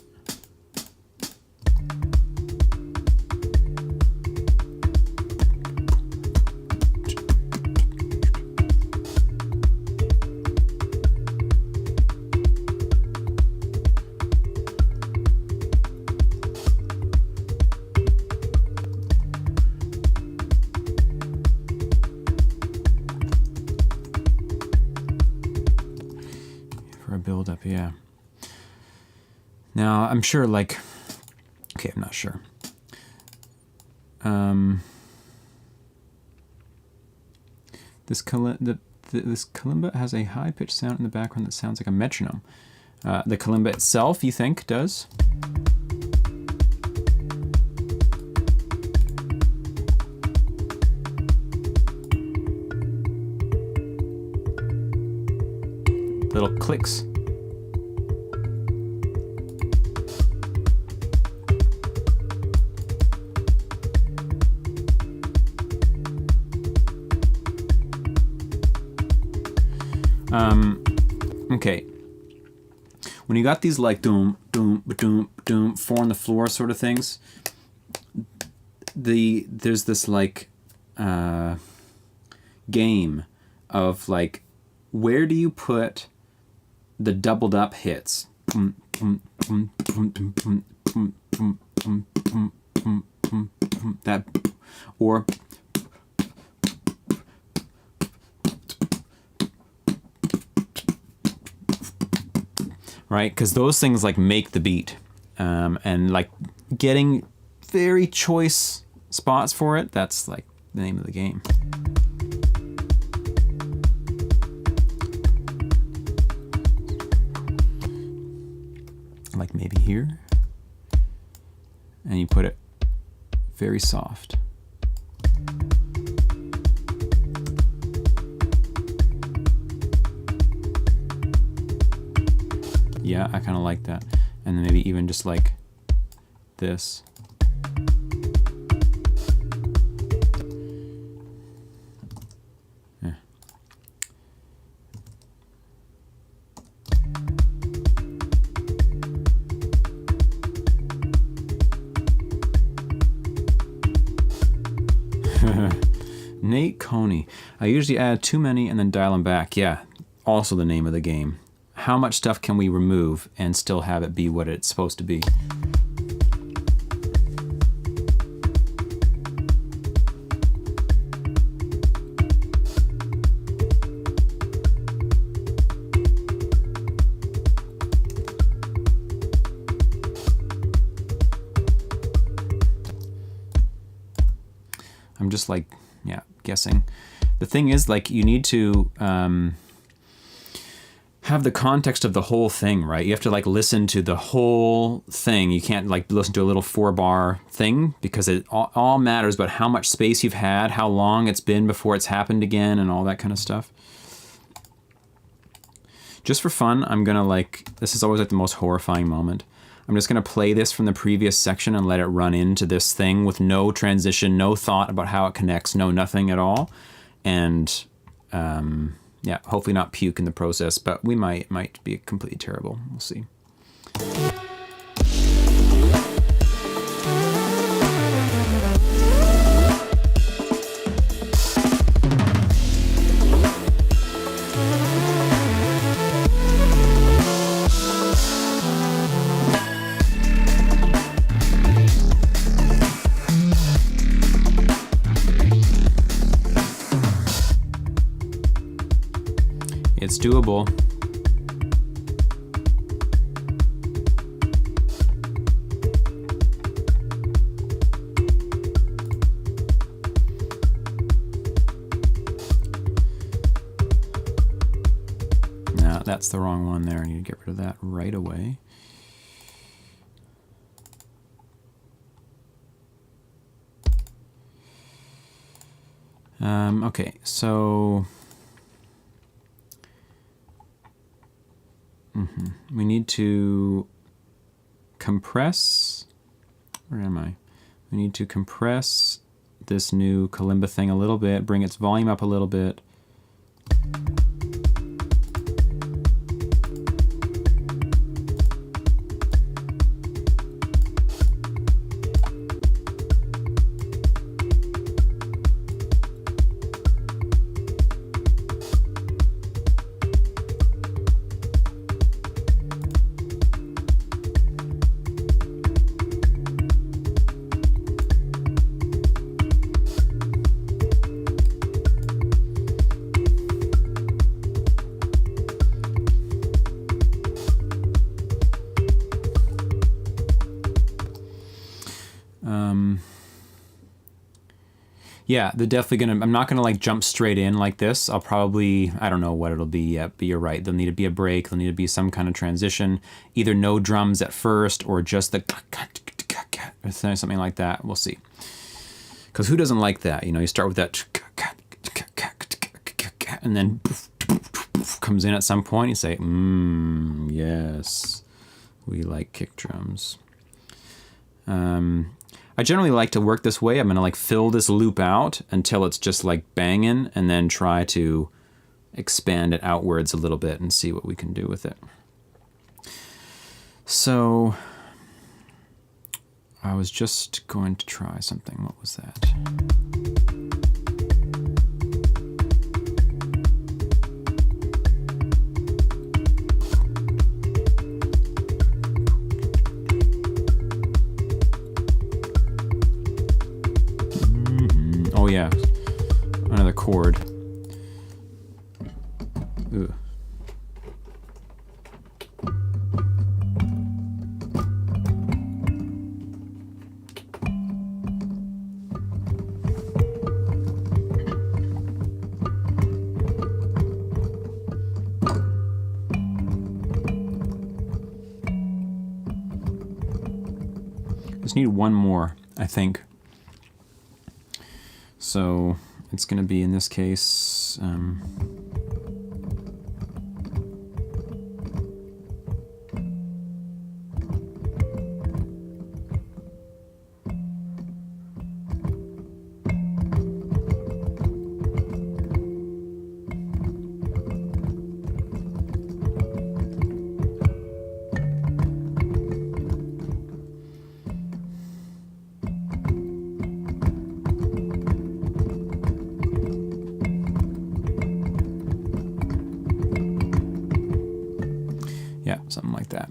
Build up, yeah. Now I'm sure, like, okay, I'm not sure. This kalimba has a high-pitched sound in the background that sounds like a metronome. The kalimba itself, you think, does? Little clicks. Okay. When you got these like doom, doom, doom, doom, 4 on the floor sort of things, there's this like game of like, where do you put the doubled up hits? That, or right? Because those things like make the beat, and like getting very choice spots for it, that's like the name of the game. Like maybe here, and you put it very soft. Yeah, I kind of like that. And then maybe even just like this. Yeah. Nate Konyi. I usually add too many and then dial them back. Yeah, also the name of the game. How much stuff can we remove and still have it be what it's supposed to be? I'm just like, yeah, guessing. The thing is, like, you need to have the context of the whole thing, right? You have to like listen to the whole thing. You can't like listen to a little 4-bar thing, because it all matters about how much space you've had, how long it's been before it's happened again, and all that kind of stuff. Just for fun, I'm gonna like, this is always like the most horrifying moment. I'm just gonna play this from the previous section and let it run into this thing with no transition, no thought about how it connects, no nothing at all. And yeah, hopefully not puke in the process, but we might be completely terrible. We'll see. It's doable. No, that's the wrong one there. You get rid of that right away. Okay, so we need to compress. Where am I? We need to compress this new kalimba thing a little bit, bring its volume up a little bit. Yeah, they're definitely gonna, I'm not gonna like jump straight in like this. I'll probably, I don't know what it'll be yet, but you're right. There'll need to be a break. There'll need to be some kind of transition, either no drums at first or just the or something like that. We'll see. Because who doesn't like that? You know, you start with that and then comes in at some point. You say, yes, we like kick drums. I generally like to work this way. I'm gonna like fill this loop out until it's just like banging, and then try to expand it outwards a little bit and see what we can do with it. So I was just going to try something. What was that? Oh yeah, another chord. Ooh. Just need one more, I think. So it's going to be, in this case, yeah, something like that.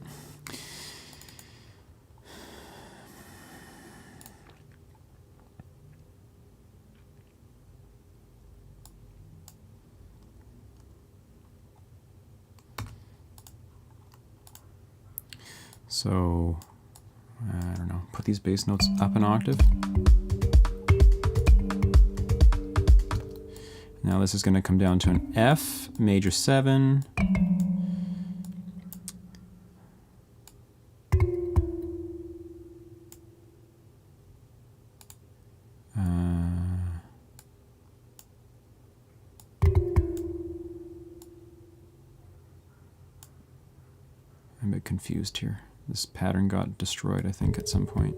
So, I don't know, put these bass notes up an octave. Now this is going to come down to an F major 7. I'm a bit confused here. This pattern got destroyed, I think, at some point.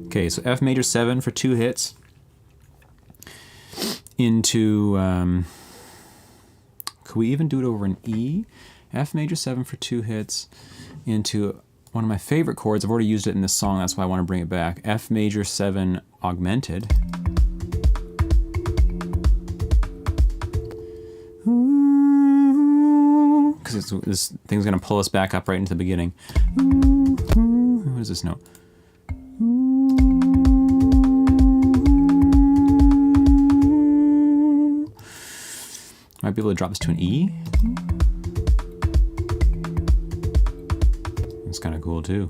Okay, so F major 7 for 2 hits into, could we even do it over an E? F major 7 for 2 hits into one of my favorite chords. I've already used it in this song, that's why I want to bring it back. F major 7 augmented. Because this thing's going to pull us back up right into the beginning. What is this note? Might be able to drop this to an E. It's kind of cool too.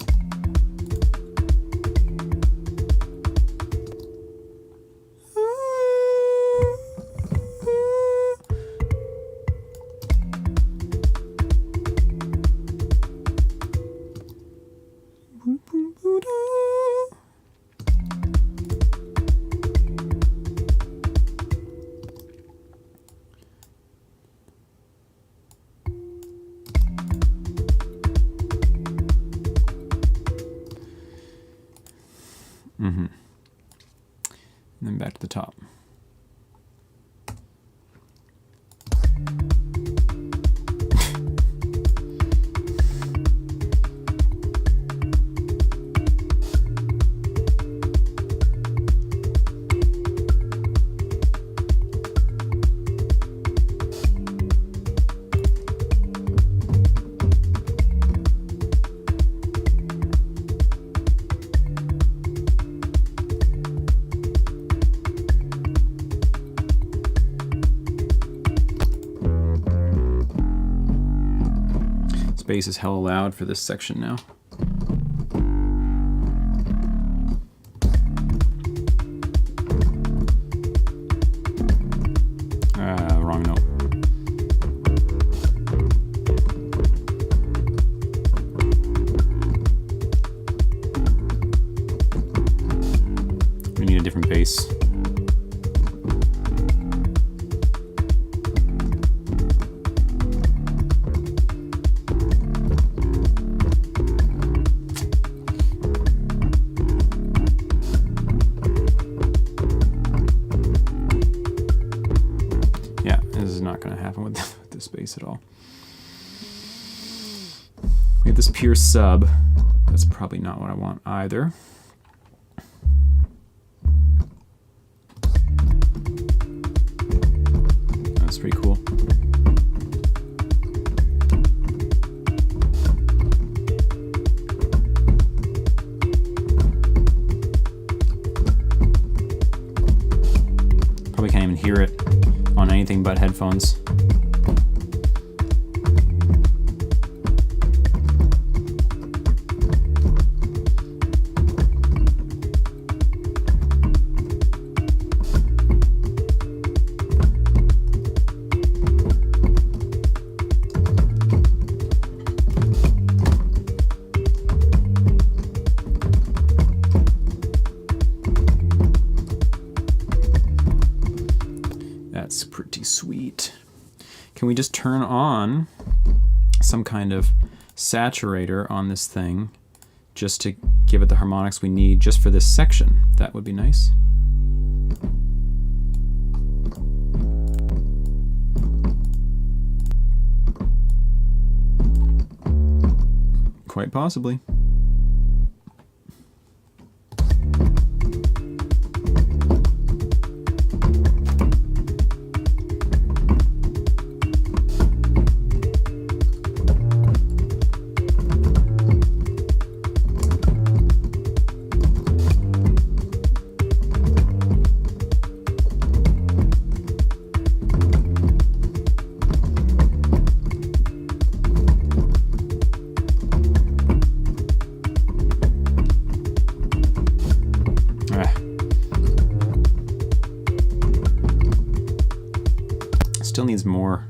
And then back to the top. Bass is hella loud for this section now. Wrong note. We need a different bass. This bass at all. We have this pure sub. That's probably not what I want either. That's pretty cool. Probably can't even hear it on anything but headphones. That's pretty sweet. Can we just turn on some kind of saturator on this thing just to give it the harmonics we need just for this section? That would be nice. Quite possibly. Still needs more.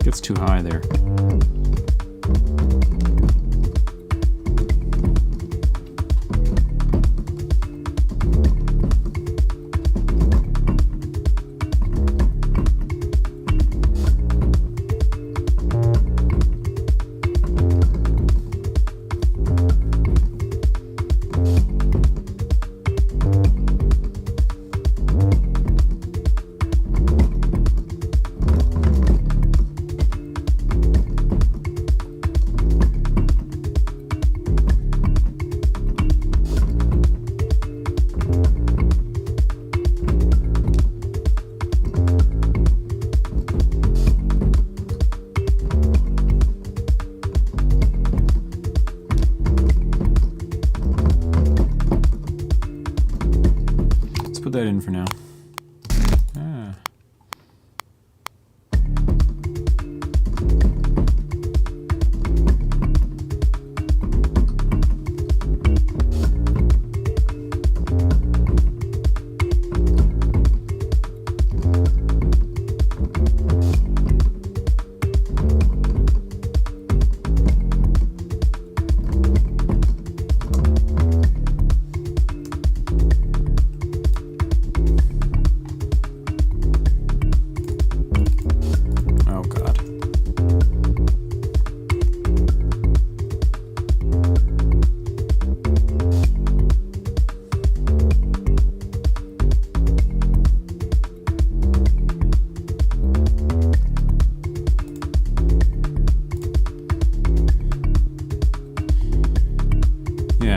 It's too high there. That in for now. Ah.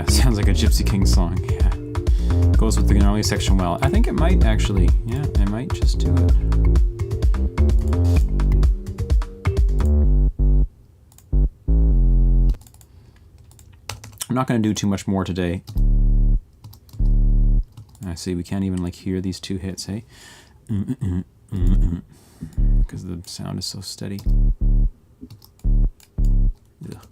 Sounds like a Gypsy King song. Yeah. Goes with the gnarly section well. I think it might actually. Yeah, it might just do it. I'm not going to do too much more today. I see we can't even like hear these two hits, hey? Because the sound is so steady. Ugh.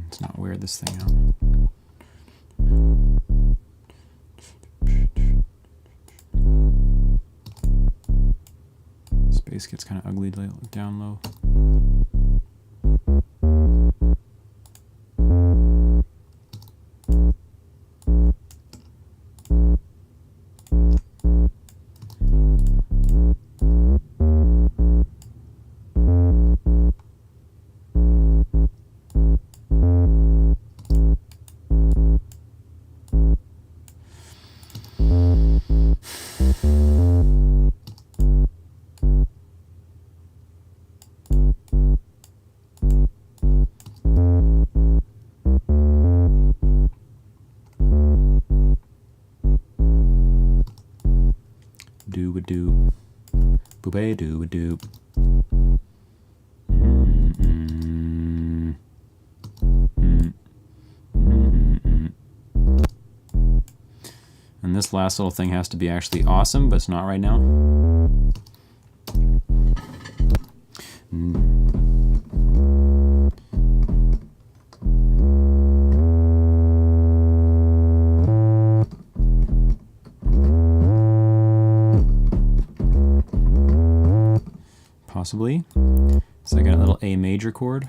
Let's not wear this thing out. bass gets kind of ugly down low. Do-a-doo, boop-a-doo-a-doo. And this last little thing has to be actually awesome, but it's not right now. Possibly. So I got a little A major chord.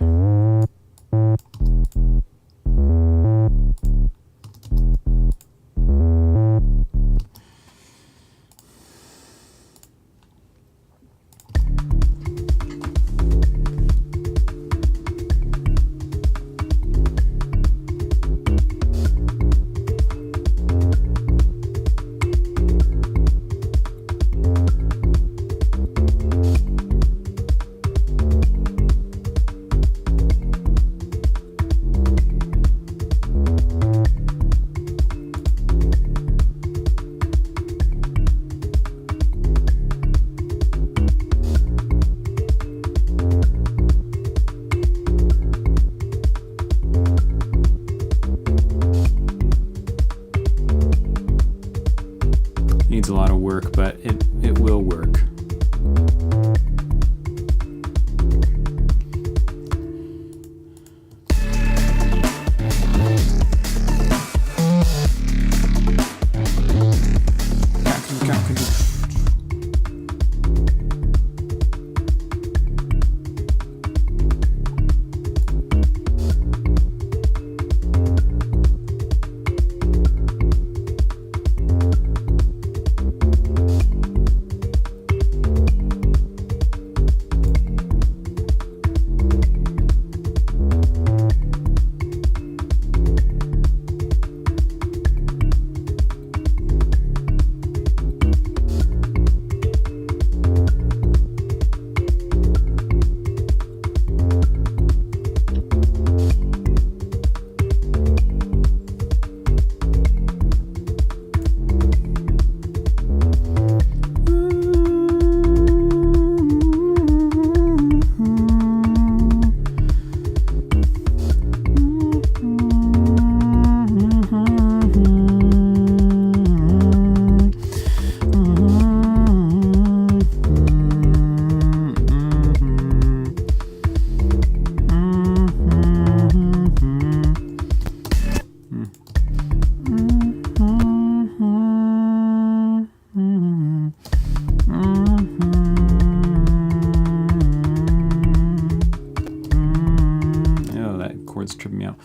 Needs a lot of work, but it will work. Chords tripping me out.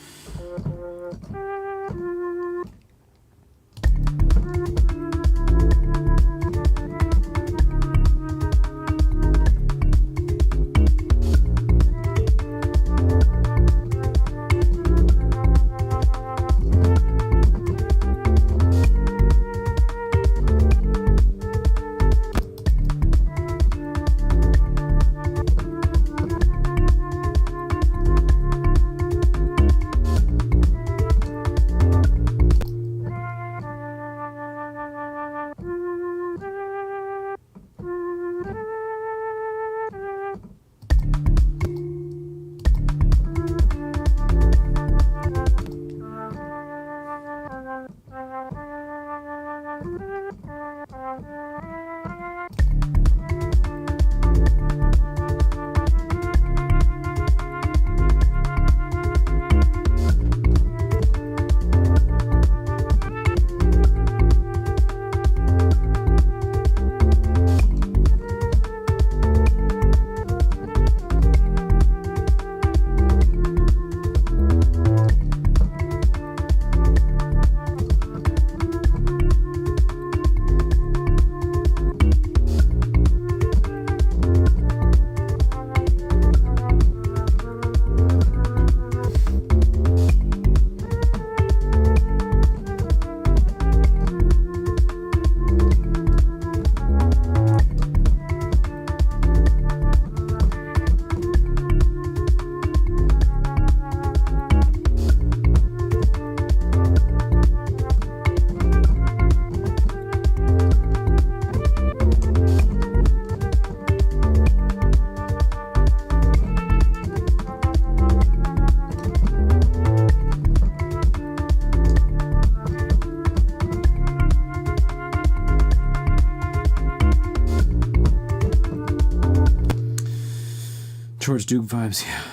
Duke vibes, yeah.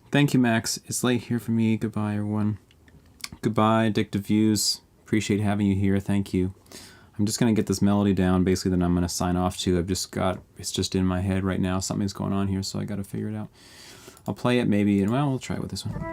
Thank you, Max. It's late here for me. Goodbye, everyone. Goodbye, Addictive Views. Appreciate having you here. Thank you. I'm just going to get this melody down, basically, then I'm going to sign off to. It's just in my head right now. Something's going on here, so I got to figure it out. I'll play it maybe, and well, we'll try it with this one.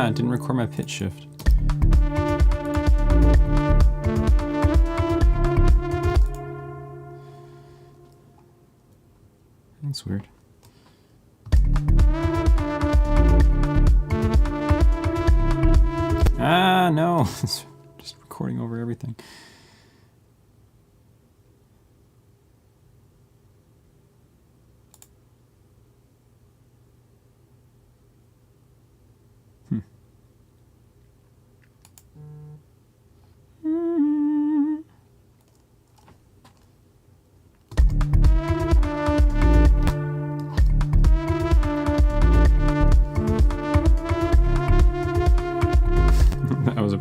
Didn't record my pitch shift. That's weird. Ah, no. It's just recording over everything.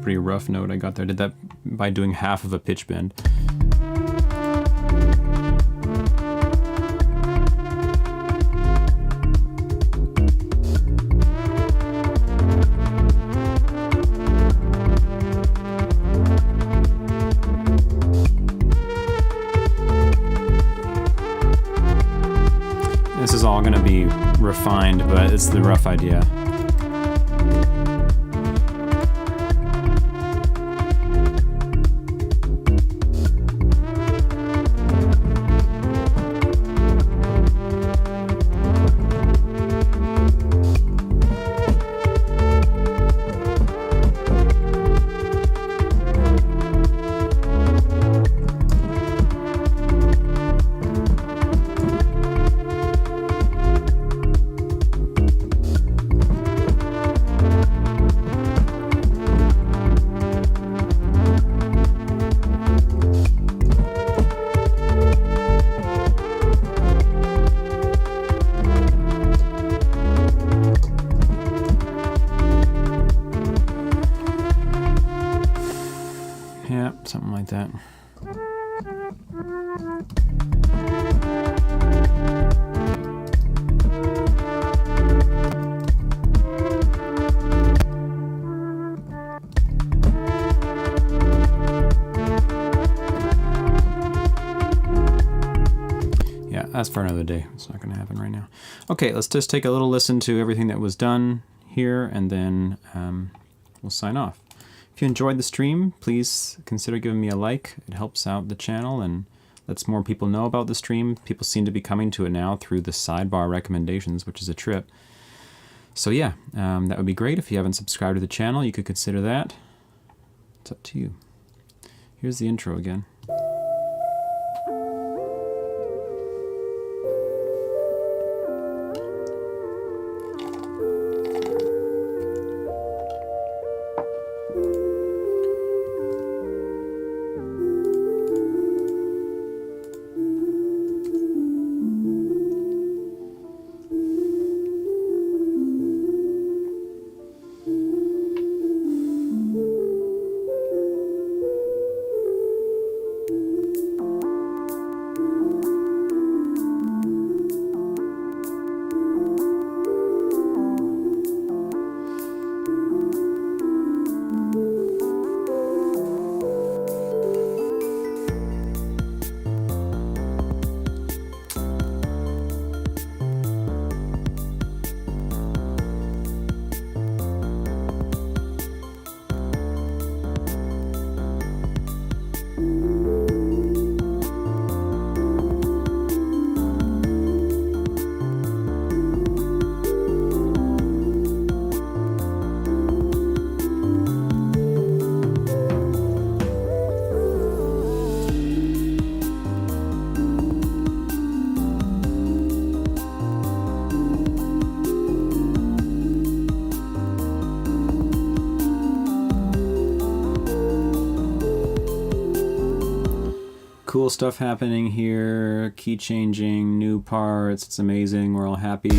Pretty rough note I got there. Did that by doing half of a pitch bend. This is all going to be refined, but it's the rough idea. with that. Yeah, that's for another day. It's not going to happen right now. Okay, let's just take a little listen to everything that was done here, and then we'll sign off. If you enjoyed the stream, please consider giving me a like. It helps out the channel and lets more people know about the stream. People seem to be coming to it now through the sidebar recommendations, which is a trip. So yeah, that would be great. If you haven't subscribed to the channel, you could consider that. It's up to you. Here's the intro again. Cool stuff happening here, key changing, new parts, it's amazing, we're all happy.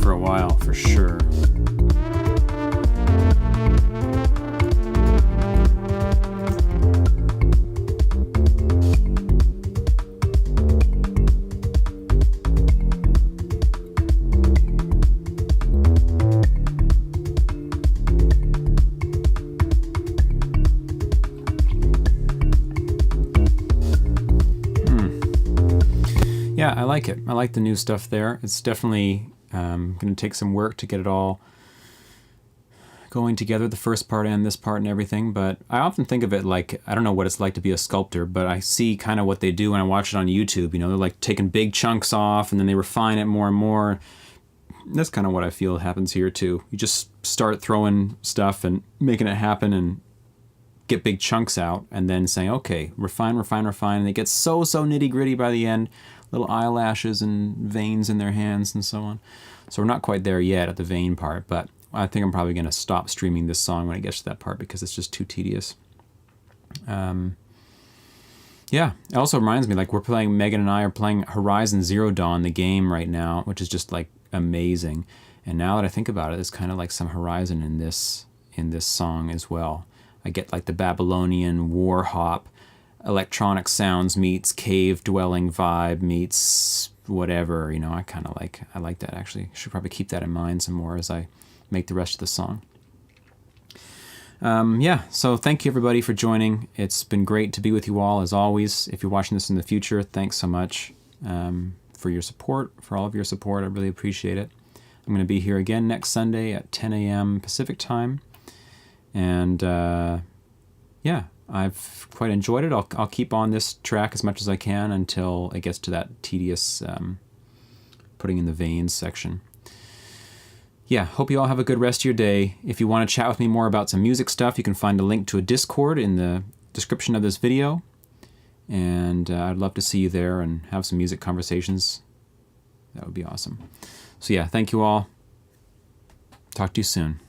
For a while, for sure. Yeah, I like it. I like the new stuff there. It's definitely going to take some work to get it all going together, the first part and this part and everything, but I often think of it like, I don't know what it's like to be a sculptor, but I see kind of what they do when I watch it on YouTube. You know, they're like taking big chunks off and then they refine it more and more. That's kind of what I feel happens here too. You just start throwing stuff and making it happen and get big chunks out and then saying, okay, refine, refine, refine, and it gets so nitty gritty by the end. Little eyelashes and veins in their hands and so on. So we're not quite there yet at the vein part, but I think I'm probably going to stop streaming this song when it gets to that part because it's just too tedious. Yeah, it also reminds me, like Megan and I are playing Horizon Zero Dawn, the game right now, which is just like amazing. And now that I think about it, there's kind of like some horizon in this song as well. I get like the Babylonian war hop, electronic sounds meets cave dwelling vibe meets whatever, you know. I like that actually. Should probably keep that in mind some more as I make the rest of the song. Yeah, so thank you everybody for joining. It's been great to be with you all as always. If you're watching this in the future, thanks so much for your support, for all of your support. I really appreciate it. I'm going to be here again next Sunday at 10 a.m. Pacific time. And yeah, I've quite enjoyed it. I'll keep on this track as much as I can until it gets to that tedious putting in the veins section. Yeah, hope you all have a good rest of your day. If you want to chat with me more about some music stuff, you can find a link to a Discord in the description of this video. And I'd love to see you there and have some music conversations. That would be awesome. So yeah, thank you all. Talk to you soon.